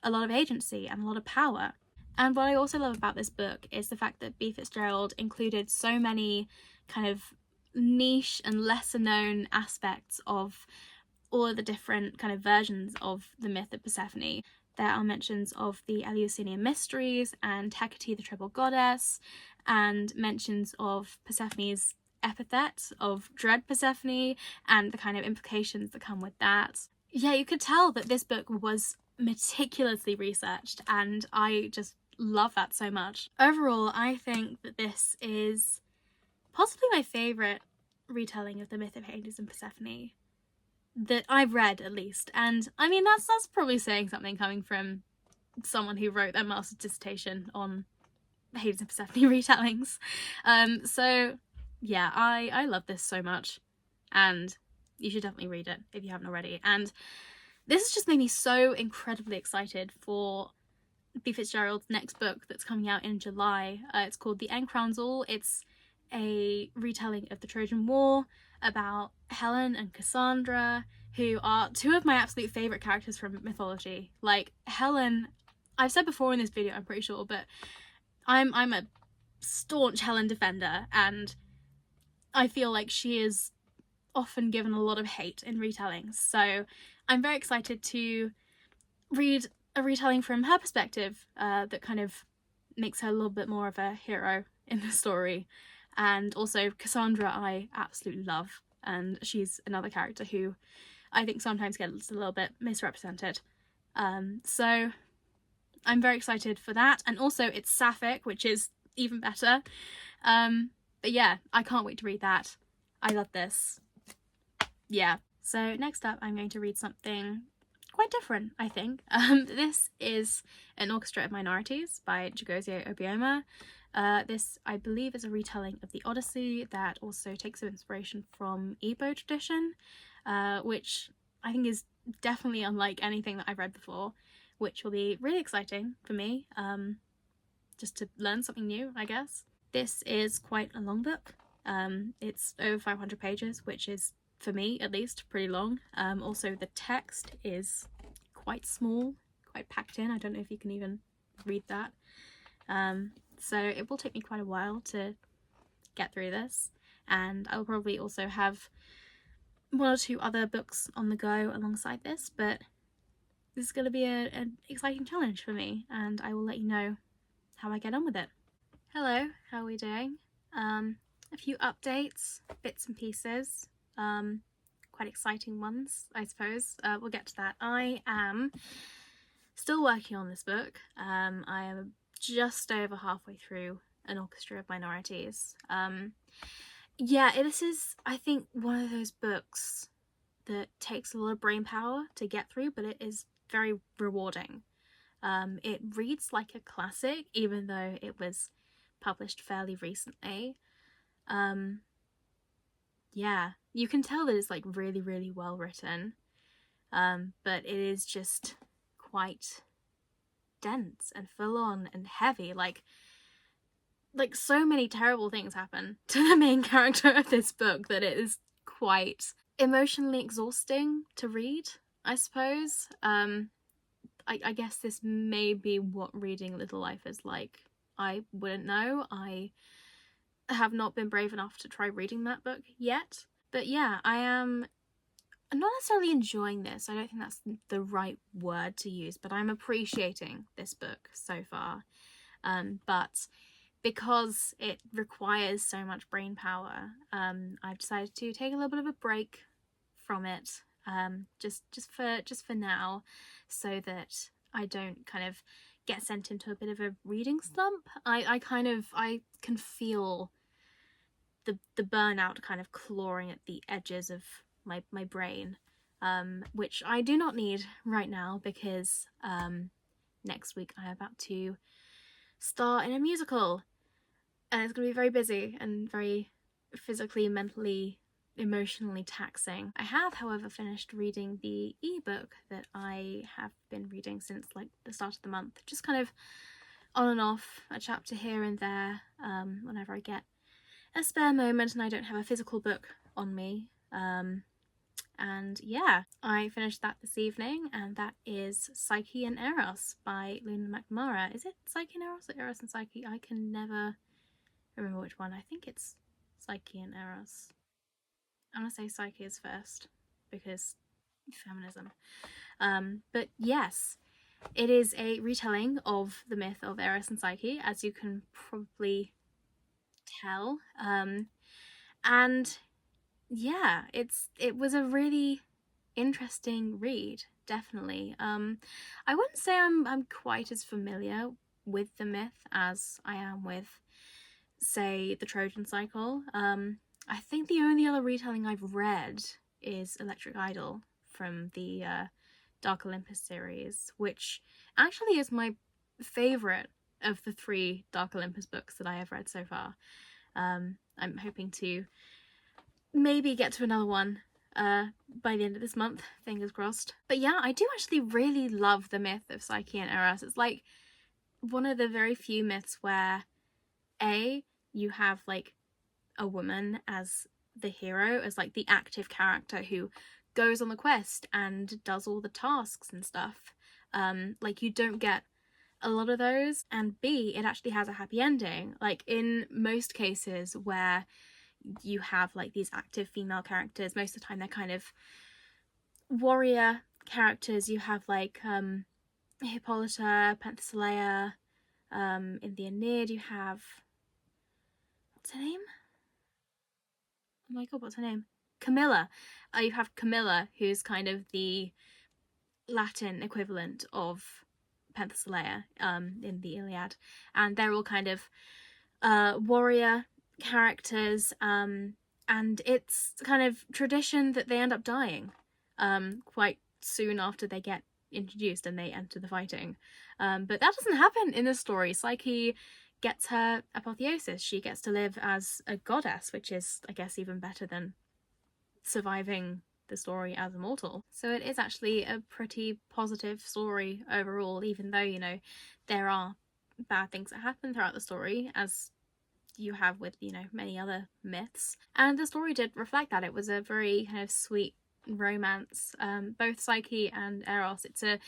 a lot of agency and a lot of power. And what I also love about this book is the fact that B. Fitzgerald included so many kind of niche and lesser known aspects of all of the different kind of versions of the myth of Persephone. There are mentions of the Eleusinian mysteries and Hecate the triple goddess, and mentions of Persephone's epithet of dread Persephone and the kind of implications that come with that. Yeah, you could tell that this book was meticulously researched, and I just love that so much. Overall, I think that this is possibly my favourite retelling of the myth of Hades and Persephone that I've read, at least. And I mean, that's probably saying something coming from someone who wrote their master's dissertation on Hades and Persephone retellings. So yeah, I love this so much, and you should definitely read it if you haven't already. And this has just made me so incredibly excited for B. Fitzgerald's next book that's coming out in July. It's called The Encrownzel. It's a retelling of the Trojan War about Helen and Cassandra, who are two of my absolute favourite characters from mythology. Like, Helen, I've said before in this video, I'm pretty sure, but I'm a staunch Helen defender, and I feel like she is often given a lot of hate in retellings. So I'm very excited to read a retelling from her perspective that kind of makes her a little bit more of a hero in the story. And also Cassandra I absolutely love, and she's another character who I think sometimes gets a little bit misrepresented. So I'm very excited for that, and also it's sapphic, which is even better. But yeah, I can't wait to read that. I love this. Yeah. So next up I'm going to read something quite different, I think. This is An Orchestra of Minorities by Chigozio Obioma. This, I believe, is a retelling of the Odyssey that also takes some inspiration from Igbo tradition, which I think is definitely unlike anything that I've read before, which will be really exciting for me, just to learn something new, I guess. This is quite a long book. It's over 500 pages, which is, for me at least, pretty long. Also the text is quite small, quite packed in. I don't know if you can even read that. So it will take me quite a while to get through this, and I will probably also have one or two other books on the go alongside this, but this is going to be an exciting challenge for me, and I will let you know how I get on with it. Hello, how are we doing? A few updates, bits and pieces, quite exciting ones, I suppose. We'll get to that. I am still working on this book. I am just over halfway through An Orchestra of Minorities. Yeah, this is, I think, one of those books that takes a lot of brain power to get through, but it is very rewarding. It reads like a classic, even though it was published fairly recently. Yeah, you can tell that it's like really, really well written, but it is just quite dense and full on and heavy. Like so many terrible things happen to the main character of this book that it is quite emotionally exhausting to read, I suppose. I guess this may be what reading Little Life is like. I wouldn't know. I have not been brave enough to try reading that book yet. But yeah, I'm not necessarily enjoying this. I don't think that's the right word to use, but I'm appreciating this book so far. But because it requires so much brain power, I've decided to take a little bit of a break from it, just for now, so that I don't kind of get sent into a bit of a reading slump. I can feel the burnout kind of clawing at the edges of my brain, which I do not need right now, because next week I'm about to star in a musical, and it's going to be very busy and very physically, mentally, emotionally taxing. I have, however, finished reading the ebook that I have been reading since like the start of the month, just kind of on and off, a chapter here and there, whenever I get a spare moment and I don't have a physical book on me. And yeah, I finished that this evening, and that is Psyche and Eros by Luna McNamara. Is it Psyche and Eros or Eros and Psyche? I can never remember which one. I think it's Psyche and Eros. I'm gonna say Psyche is first because feminism. But yes, it is a retelling of the myth of Eros and Psyche, as you can probably tell. And yeah, it was a really interesting read, definitely. I wouldn't say I'm quite as familiar with the myth as I am with, say, the Trojan cycle. I think the only other retelling I've read is Electric Idol from the Dark Olympus series, which actually is my favourite of the 3 Dark Olympus books that I have read so far. I'm hoping to maybe get to another one by the end of this month, fingers crossed. But yeah, I do actually really love the myth of Psyche and Eros. It's like one of the very few myths where you have like a woman as the hero, as like the active character who goes on the quest and does all the tasks and stuff. Like you don't get a lot of those. And B, it actually has a happy ending. Like in most cases where you have like these active female characters, most of the time they're kind of warrior characters. You have like Hippolyta, Penthesilea. In the Aeneid you have, what's her name? Oh my god, what's her name? Camilla. You have Camilla, who's kind of the Latin equivalent of Penthesilea in the Iliad, and they're all kind of warrior characters, and it's kind of tradition that they end up dying quite soon after they get introduced and they enter the fighting. But that doesn't happen in this story. Psyche gets her apotheosis. She gets to live as a goddess, which is, I guess, even better than surviving the story as a mortal. So it is actually a pretty positive story overall, even though, you know, there are bad things that happen throughout the story, as you have with, you know, many other myths. And the story did reflect that. It was a very kind of sweet romance, both Psyche and Eros. It's a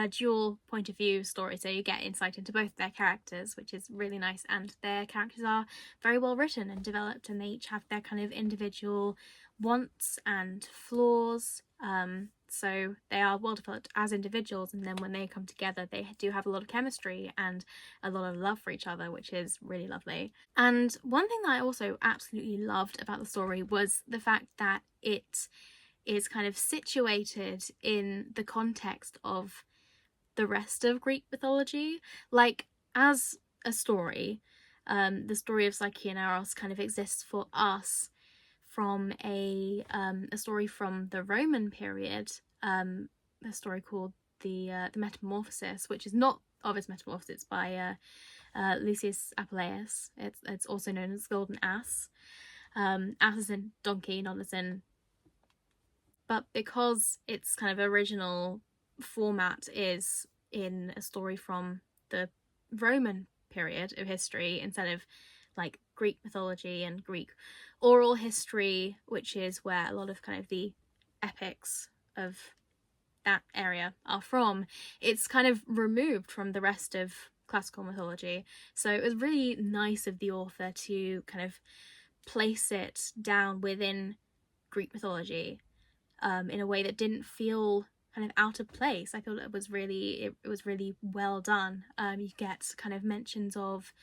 dual point of view story, so you get insight into both their characters, which is really nice, and their characters are very well written and developed, and they each have their kind of individual wants and flaws, so they are well developed as individuals, and then when they come together they do have a lot of chemistry and a lot of love for each other, which is really lovely. And one thing that I also absolutely loved about the story was the fact that it is kind of situated in the context of the rest of Greek mythology. Like, as a story, the story of Psyche and Eros kind of exists for us from a story from the Roman period, a story called the Metamorphosis, which is not Ovid's Metamorphosis. It's by Lucius Apuleius. It's also known as Golden Ass. Ass as in donkey, not as in. But because its kind of original format is in a story from the Roman period of history instead of like Greek mythology and Greek oral history, which is where a lot of kind of the epics of that area are from, it's kind of removed from the rest of classical mythology. So it was really nice of the author to kind of place it down within Greek mythology in a way that didn't feel kind of out of place. I thought it was really well done. You get kind of mentions of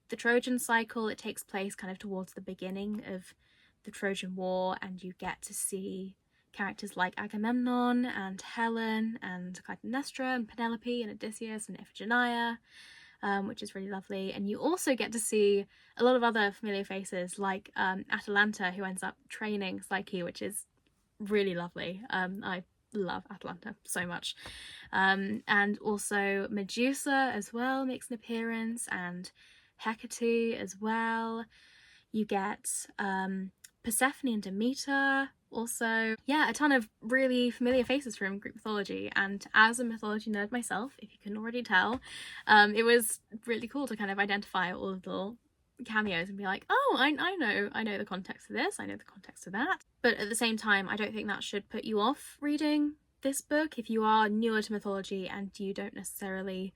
the Trojan cycle. It takes place kind of towards the beginning of the Trojan War, and you get to see characters like Agamemnon and Helen and Clytemnestra and Penelope and Odysseus and Iphigenia, which is really lovely. And you also get to see a lot of other familiar faces like Atalanta, who ends up training Psyche, which is really lovely. I love Atalanta so much. And also Medusa as well makes an appearance, and Hecate as well. You get Persephone and Demeter also. Yeah, a ton of really familiar faces from Greek mythology, and as a mythology nerd myself, if you couldn't already tell, it was really cool to kind of identify all the little cameos and be like, oh, I know the context of this, I know the context of that. But at the same time, I don't think that should put you off reading this book if you are newer to mythology and you don't necessarily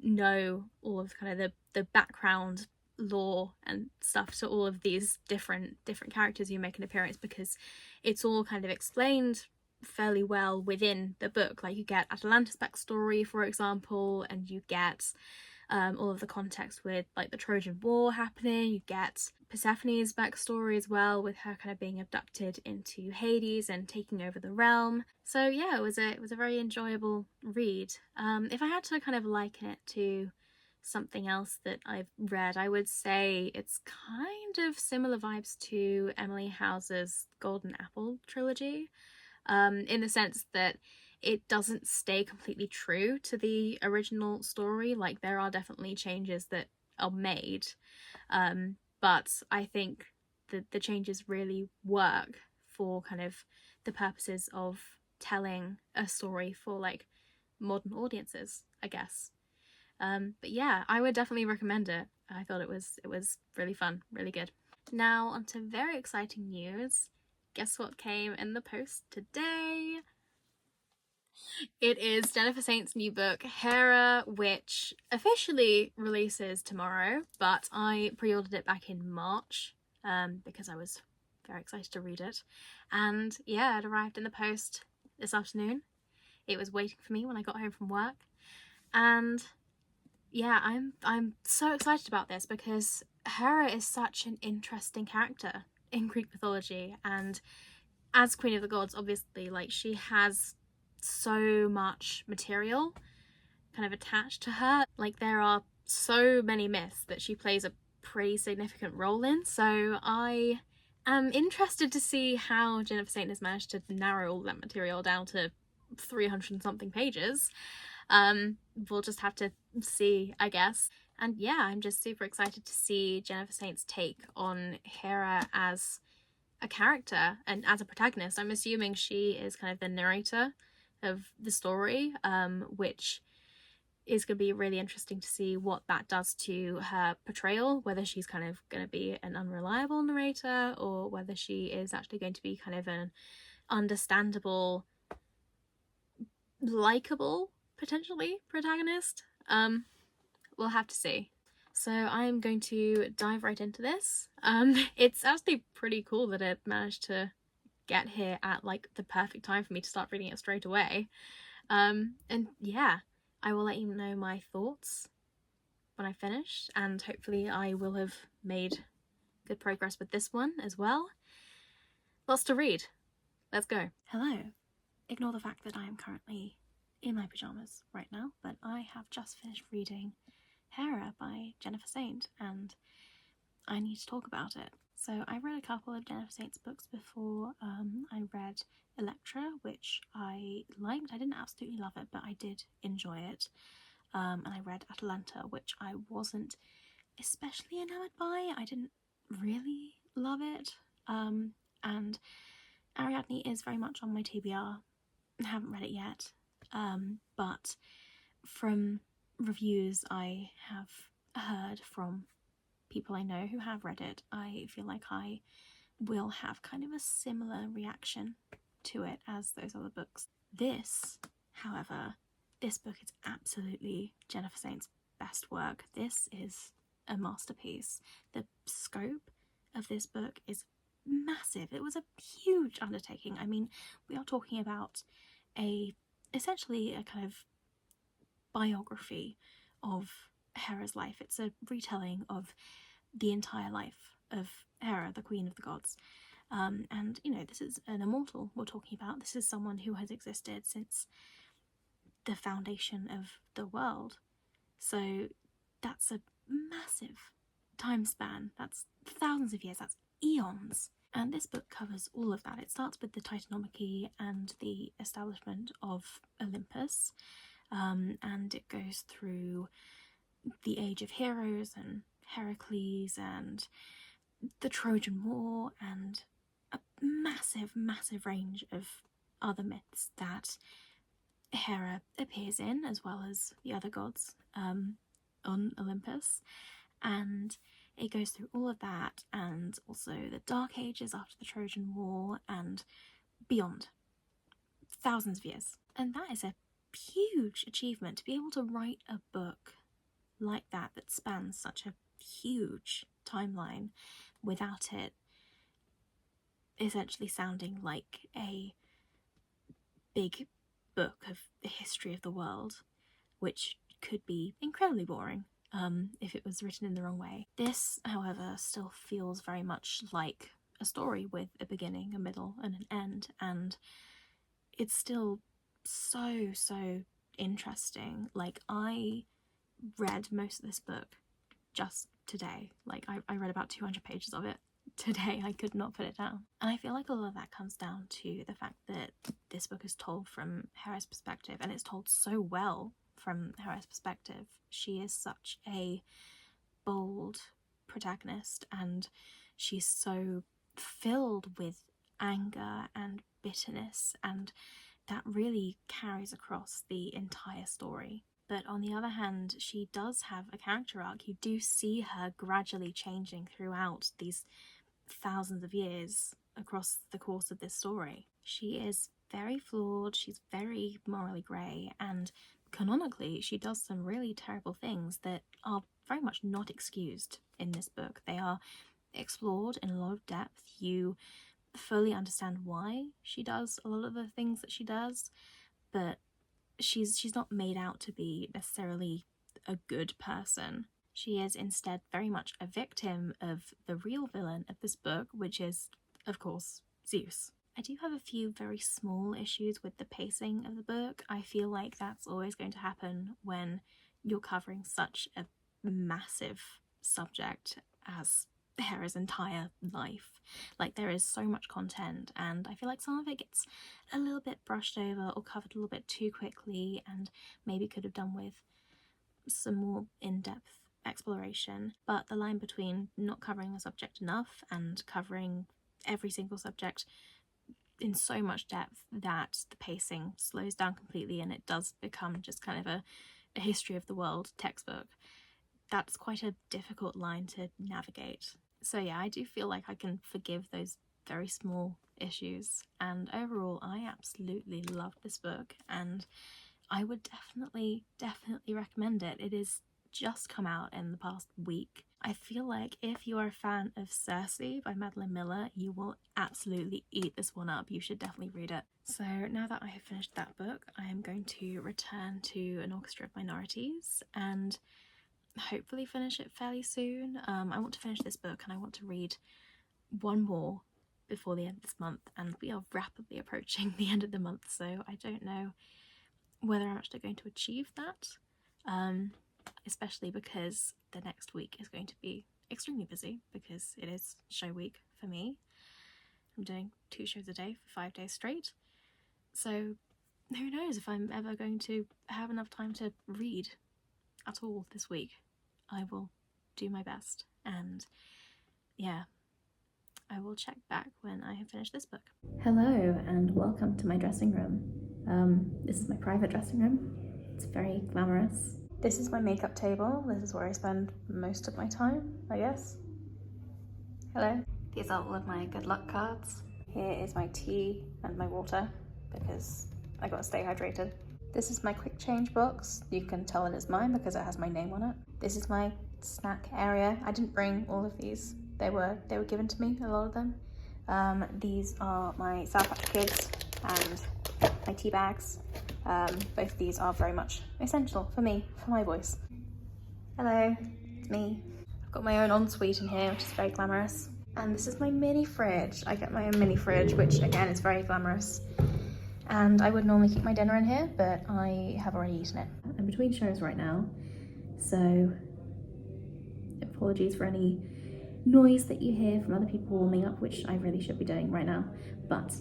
know all of kind of the background lore and stuff to all of these different characters who make an appearance, because it's all kind of explained fairly well within the book. Like, you get Atalanta's backstory, for example, and you get all of the context with like the Trojan War happening. You get Persephone's backstory as well, with her kind of being abducted into Hades and taking over the realm. So yeah, it was a very enjoyable read. If I had to kind of liken it to something else that I've read, I would say it's kind of similar vibes to Emily House's Golden Apple trilogy, in the sense that it doesn't stay completely true to the original story. Like, there are definitely changes that are made, but I think that the changes really work for kind of the purposes of telling a story for like modern audiences, I guess. But yeah, I would definitely recommend it. I thought it was really fun, really good. Now onto very exciting news. Guess what came in the post today? It is Jennifer Saint's new book, Hera, which officially releases tomorrow, but I pre-ordered it back in March because I was very excited to read it. And yeah, it arrived in the post this afternoon. It was waiting for me when I got home from work. And yeah, I'm so excited about this because Hera is such an interesting character in Greek mythology, and as Queen of the Gods, obviously, like, she has so much material kind of attached to her. Like, there are so many myths that she plays a pretty significant role in, so I am interested to see how Jennifer Saint has managed to narrow all that material down to 300 and something pages. We'll just have to see, I guess. And yeah, I'm just super excited to see Jennifer Saint's take on Hera as a character and as a protagonist. I'm assuming she is kind of the narrator of the story, which is going to be really interesting to see what that does to her portrayal, whether she's kind of going to be an unreliable narrator or whether she is actually going to be kind of an understandable, likable, potentially, protagonist. We'll have to see. So I'm going to dive right into this. It's actually pretty cool that it managed to get here at like the perfect time for me to start reading it straight away. And yeah, I will let you know my thoughts when I finish, and hopefully I will have made good progress with this one as well. Lots to read. Let's go. Hello. Ignore the fact that I am currently in my pajamas right now, but I have just finished reading Hera by Jennifer Saint, and I need to talk about it. So I read a couple of Jennifer Saint's books before. I read Electra, which I liked. I didn't absolutely love it, but I did enjoy it. And I read Atalanta, which I wasn't especially enamored by. I didn't really love it. And Ariadne is very much on my TBR. I haven't read it yet. But from reviews I have heard from people I know who have read it, I feel like I will have kind of a similar reaction to it as those other books. This, however, this book is absolutely Jennifer Saint's best work. This is a masterpiece. The scope of this book is massive. It was a huge undertaking. I mean, we are talking about essentially a kind of biography of Hera's life. It's a retelling of the entire life of Hera, the Queen of the Gods. And, you know, this is an immortal we're talking about. This is someone who has existed since the foundation of the world. So that's a massive time span. That's thousands of years. That's eons. And this book covers all of that. It starts with the Titanomachy and the establishment of Olympus. And it goes through the Age of Heroes and Heracles and the Trojan War and a massive, massive range of other myths that Hera appears in, as well as the other gods on Olympus. And it goes through all of that, and also the Dark Ages after the Trojan War and beyond. Thousands of years. And that is a huge achievement, to be able to write a book like that spans such a huge timeline without it essentially sounding like a big book of the history of the world, which could be incredibly boring if it was written in the wrong way. This, however, still feels very much like a story with a beginning, a middle, and an end, and it's still so interesting. Like, I read most of this book just today. Like, I read about 200 pages of it today. I could not put it down. And I feel like a lot of that comes down to the fact that this book is told from Hera's perspective, and it's told so well from Hera's perspective. She is such a bold protagonist, and she's so filled with anger and bitterness, and that really carries across the entire story. But on the other hand, she does have a character arc. You do see her gradually changing throughout these thousands of years across the course of this story. She is very flawed, she's very morally grey, and canonically she does some really terrible things that are very much not excused in this book. They are explored in a lot of depth. You fully understand why she does a lot of the things that she does, but she's not made out to be necessarily a good person. She is instead very much a victim of the real villain of this book, which is, of course, Zeus. I do have a few very small issues with the pacing of the book. I feel like that's always going to happen when you're covering such a massive subject as Hera's entire life. Like, there is so much content, and I feel like some of it gets a little bit brushed over or covered a little bit too quickly, and maybe could have done with some more in-depth exploration. But the line between not covering a subject enough and covering every single subject in so much depth that the pacing slows down completely and it does become just kind of a history of the world textbook, that's quite a difficult line to navigate. So yeah, I do feel like I can forgive those very small issues, and overall I absolutely loved this book, and I would definitely recommend it. It is just come out in the past week. I feel like if you are a fan of Circe by Madeline Miller, you will absolutely eat this one up. You should definitely read it. So now that I have finished that book, I am going to return to An Orchestra of Minorities and hopefully finish it fairly soon. I want to finish this book and I want to read one more before the end of this month, and we are rapidly approaching the end of the month, so I don't know whether I'm actually going to achieve that, especially because the next week is going to be extremely busy because it is show week for me. I'm doing 2 shows a day for 5 days straight, so who knows if I'm ever going to have enough time to read at all this week. I will do my best, and yeah, I will check back when I have finished this book. Hello and welcome to my dressing room. This is my private dressing room. It's very glamorous. This is my makeup table. This is where I spend most of my time, I guess. Hello. These are all of my good luck cards. Here is my tea and my water because I gotta stay hydrated. This is my quick change box. You can tell it is mine because it has my name on it. This is my snack area. I didn't bring all of these. They were given to me, a lot of them. These are my Sour Patch Kids and my tea bags. Both of these are very much essential for me, for my voice. Hello, it's me. I've got my own ensuite in here, which is very glamorous. And this is my mini fridge. I get my own mini fridge, which again is very glamorous. And I would normally keep my dinner in here, but I have already eaten it. I'm between shows right now, so apologies for any noise that you hear from other people warming up, which I really should be doing right now. But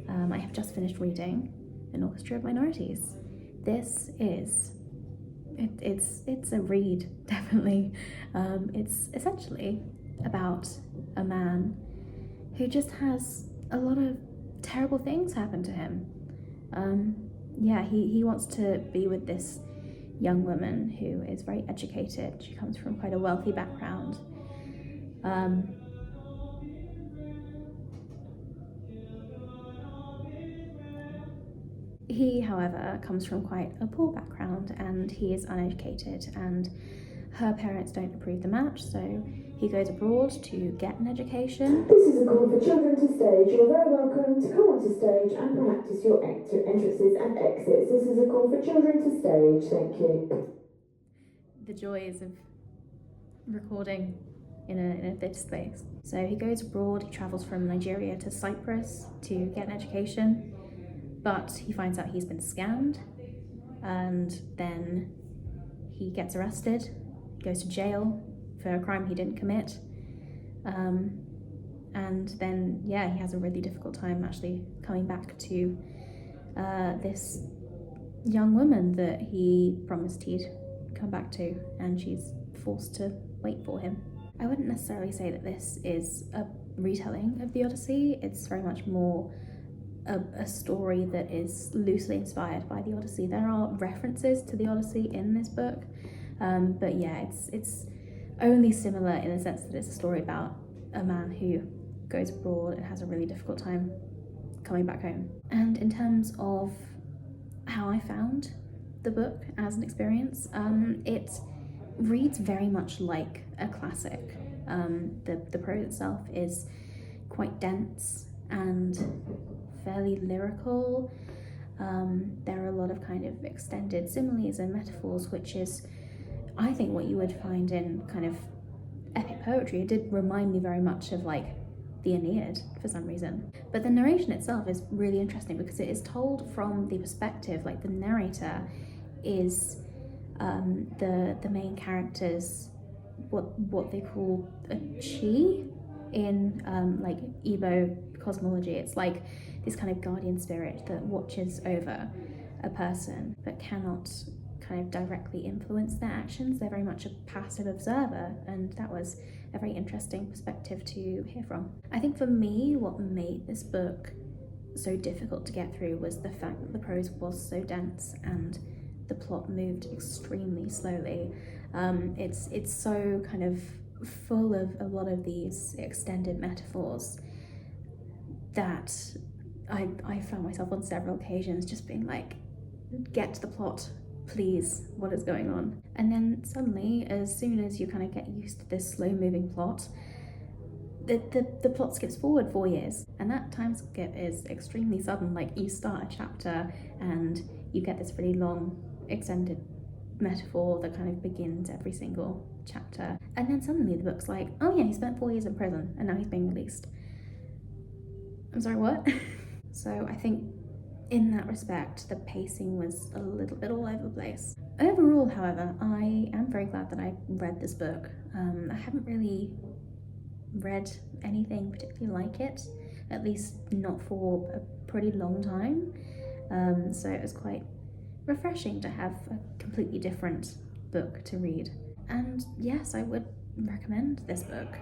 I have just finished reading An Orchestra of Minorities. This is, it's a read, definitely. It's essentially about a man who just has a lot of terrible things happen to him. Yeah, he wants to be with this young woman who is very educated. She comes from quite a wealthy background, He, however, comes from quite a poor background and he is uneducated, and her parents don't approve the match, so he goes abroad to get an education. This is a call for children to stage. You're very welcome to come onto stage and practice your entrances and exits. This is a call for children to stage. Thank you. The joys of recording in a theatre space. So he goes abroad, he travels from Nigeria to Cyprus to get an education, but he finds out he's been scammed, and then he gets arrested, goes to jail for a crime he didn't commit, and then he has a really difficult time actually coming back to this young woman that he promised he'd come back to, and she's forced to wait for him. I wouldn't necessarily say that this is a retelling of the Odyssey. It's very much more a story that is loosely inspired by the Odyssey. There are references to the Odyssey in this book, but it's only similar in the sense that it's a story about a man who goes abroad and has a really difficult time coming back home. And in terms of how I found the book as an experience, it reads very much like a classic. The prose itself is quite dense and fairly lyrical. There are a lot of kind of extended similes and metaphors, which is, I think, what you would find in kind of epic poetry. It did remind me very much of like the Aeneid for some reason. But the narration itself is really interesting because it is told from the perspective, like the narrator is the main character's what they call a chi in like Igbo cosmology. It's like this kind of guardian spirit that watches over a person but cannot kind of directly influence their actions. They're very much a passive observer, and that was a very interesting perspective to hear from. I think for me, what made this book so difficult to get through was the fact that the prose was so dense and the plot moved extremely slowly. It's so kind of full of a lot of these extended metaphors that I found myself on several occasions just being like, get to the plot, please, what is going on? And then suddenly, as soon as you kind of get used to this slow moving plot, the plot skips forward 4 years, and that time skip is extremely sudden. Like, you start a chapter and you get this really long extended metaphor that kind of begins every single chapter, and then suddenly the book's like, oh yeah, he spent 4 years in prison and now he's being released. I'm sorry, what? So I think in that respect the pacing was a little bit all over the place. Overall, however, I am very glad that I read this book. I haven't really read anything particularly like it, at least not for a pretty long time, so it was quite refreshing to have a completely different book to read. And yes, I would recommend this book,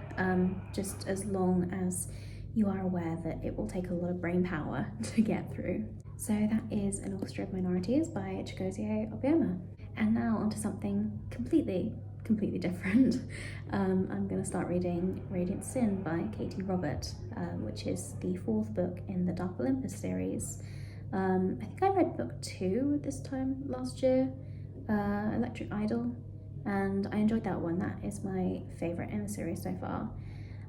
just as long as you are aware that it will take a lot of brain power to get through. So that is An Orchestra of Minorities by Chigozie Obioma. And now onto something completely different. I'm going to start reading Radiant Sin by Katie Robert, which is the 4th book in the Dark Olympus series. I think I read book 2 this time last year, Electric Idol, and I enjoyed that one. That is my favourite in the series so far.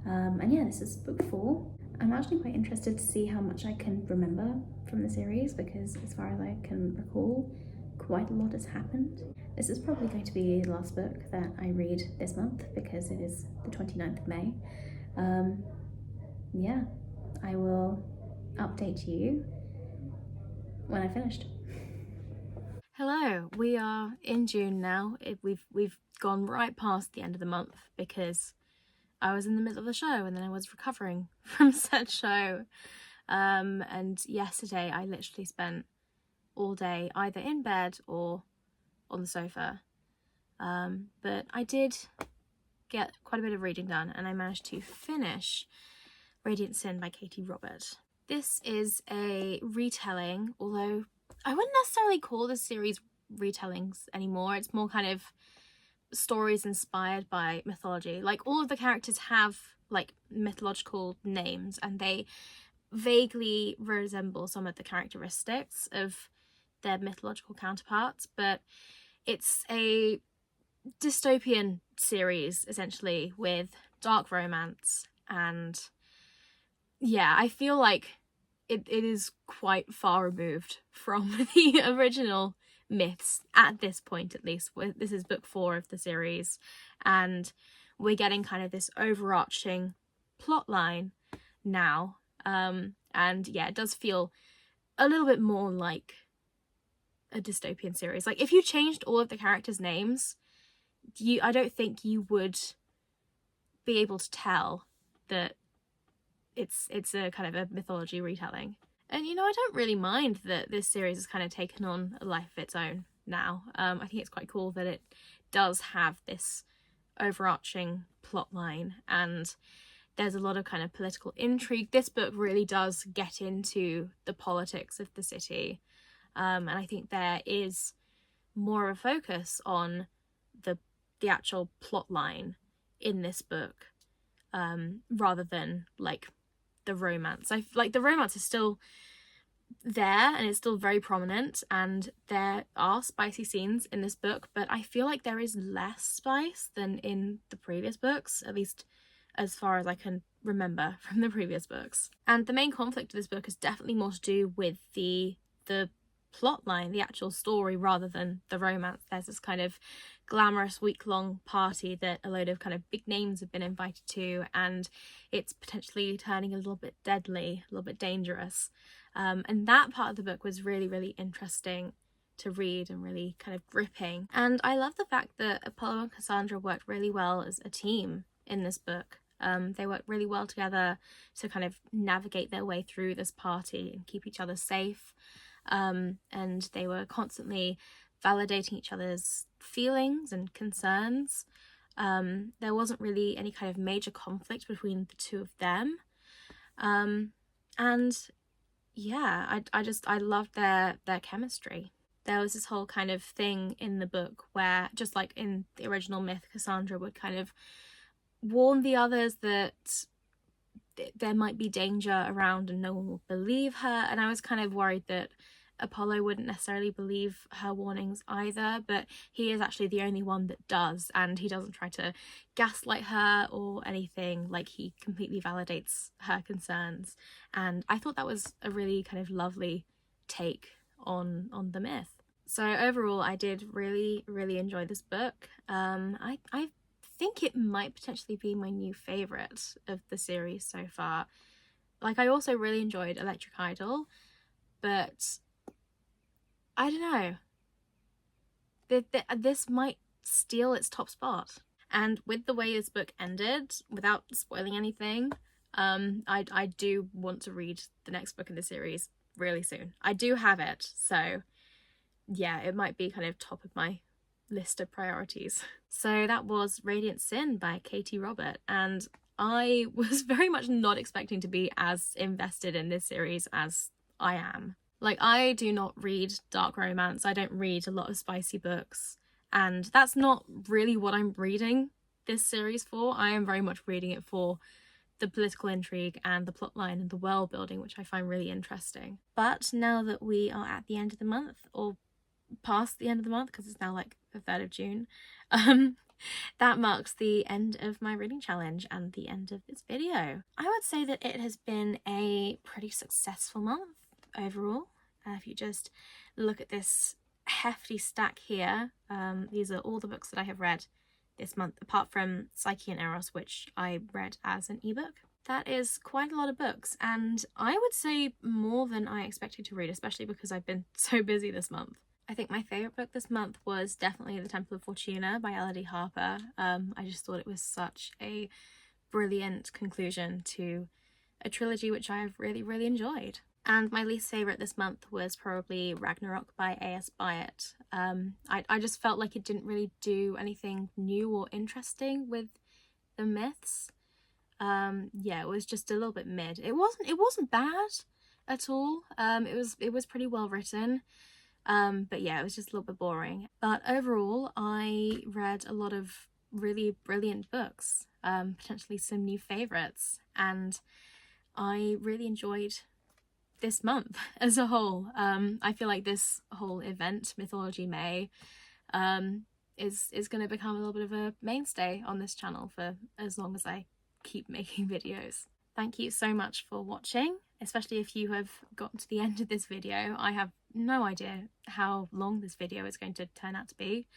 And yeah, this is book 4. I'm actually quite interested to see how much I can remember from the series, because as far as I can recall, quite a lot has happened. This is probably going to be the last book that I read this month because it is the 29th of May. Yeah, I will update you when I finished. Hello, we are in June now. We've gone right past the end of the month because I was in the middle of the show and then I was recovering from said show. And yesterday I literally spent all day either in bed or on the sofa. But I did get quite a bit of reading done and I managed to finish Radiant Sin by Katie Robert. This is a retelling, although I wouldn't necessarily call this series retellings anymore. It's more kind of stories inspired by mythology. Like, all of the characters have like mythological names, and they vaguely resemble some of the characteristics of their mythological counterparts, but it's a dystopian series essentially with dark romance. And yeah, I feel like it is quite far removed from the original myths at this point, at least. This is book 4 of the series, and we're getting kind of this overarching plot line now. And yeah, it does feel a little bit more like a dystopian series. Like, if you changed all of the characters' names, I don't think you would be able to tell that it's a kind of a mythology retelling. And you know, I don't really mind that this series has kind of taken on a life of its own now. I think it's quite cool that it does have this overarching plot line, and there's a lot of kind of political intrigue. This book really does get into the politics of the city, and I think there is more of a focus on the actual plot line in this book, rather than like the romance. I like the romance is still there and it's still very prominent, and there are spicy scenes in this book, but I feel like there is less spice than in the previous books, at least as far as I can remember from the previous books. And the main conflict of this book is definitely more to do with the plot line, the actual story, rather than the romance. There's this kind of glamorous week-long party that a load of kind of big names have been invited to, and it's potentially turning a little bit deadly, a little bit dangerous. And that part of the book was really, really interesting to read and really kind of gripping. And I love the fact that Apollo and Cassandra worked really well as a team in this book. They worked really well together to kind of navigate their way through this party and keep each other safe. And they were constantly validating each other's feelings and concerns. There wasn't really any kind of major conflict between the two of them. And yeah, I loved their chemistry. There was this whole kind of thing in the book where, just like in the original myth, Cassandra would kind of warn the others that there might be danger around and no one will believe her, and I was kind of worried that Apollo wouldn't necessarily believe her warnings either, but he is actually the only one that does, and he doesn't try to gaslight her or anything. Like, he completely validates her concerns, and I thought that was a really kind of lovely take on the myth. So overall, I did really, really enjoy this book. I think it might potentially be my new favourite of the series so far. Like, I also really enjoyed Electric Idol, but I don't know. This might steal its top spot. And with the way this book ended, without spoiling anything, I do want to read the next book in the series really soon. I do have it, so yeah, it might be kind of top of my list of priorities. So that was Radiant Sin by Katie Robert, and I was very much not expecting to be as invested in this series as I am. Like, I do not read dark romance, I don't read a lot of spicy books, and that's not really what I'm reading this series for. I am very much reading it for the political intrigue and the plotline and the world building, which I find really interesting. But now that we are at the end of the month, or past the end of the month, because it's now like the 3rd of June, that marks the end of my reading challenge and the end of this video. I would say that it has been a pretty successful month overall. If you just look at this hefty stack here, these are all the books that I have read this month, apart from Psyche and Eros, which I read as an ebook. That is quite a lot of books, and I would say more than I expected to read, especially because I've been so busy this month. I think my favourite book this month was definitely The Temple of Fortuna by Elodie Harper. I just thought it was such a brilliant conclusion to a trilogy which I have really, really enjoyed. And my least favourite this month was probably Ragnarok by A.S. Byatt. I just felt like it didn't really do anything new or interesting with the myths. Yeah, it was just a little bit mid. It wasn't bad at all. It was pretty well written. But yeah, it was just a little bit boring. But overall, I read a lot of really brilliant books, potentially some new favorites, and I really enjoyed this month as a whole. I feel like this whole event, Mythology May, is going to become a little bit of a mainstay on this channel for as long as I keep making videos. Thank you so much for watching, especially if you have gotten to the end of this video. I have no idea how long this video is going to turn out to be.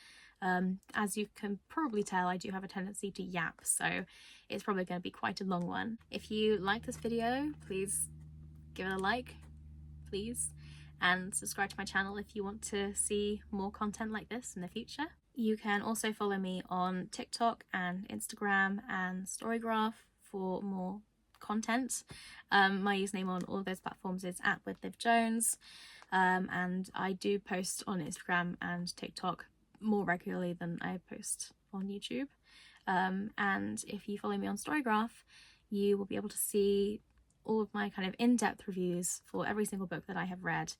As you can probably tell, I do have a tendency to yap, so it's probably going to be quite a long one. If you like this video, please give it a like, please, and subscribe to my channel if you want to see more content like this in the future. You can also follow me on TikTok and Instagram and Storygraph for more content. My username on all of those platforms is @WithLivJones, and I do post on Instagram and TikTok more regularly than I post on YouTube. And if you follow me on Storygraph, you will be able to see all of my kind of in-depth reviews for every single book that I have read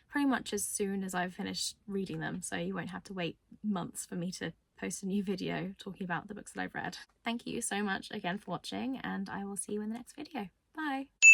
pretty much as soon as I've finished reading them, so you won't have to wait months for me to post a new video talking about the books that I've read. Thank you so much again for watching, and I will see you in the next video. Bye!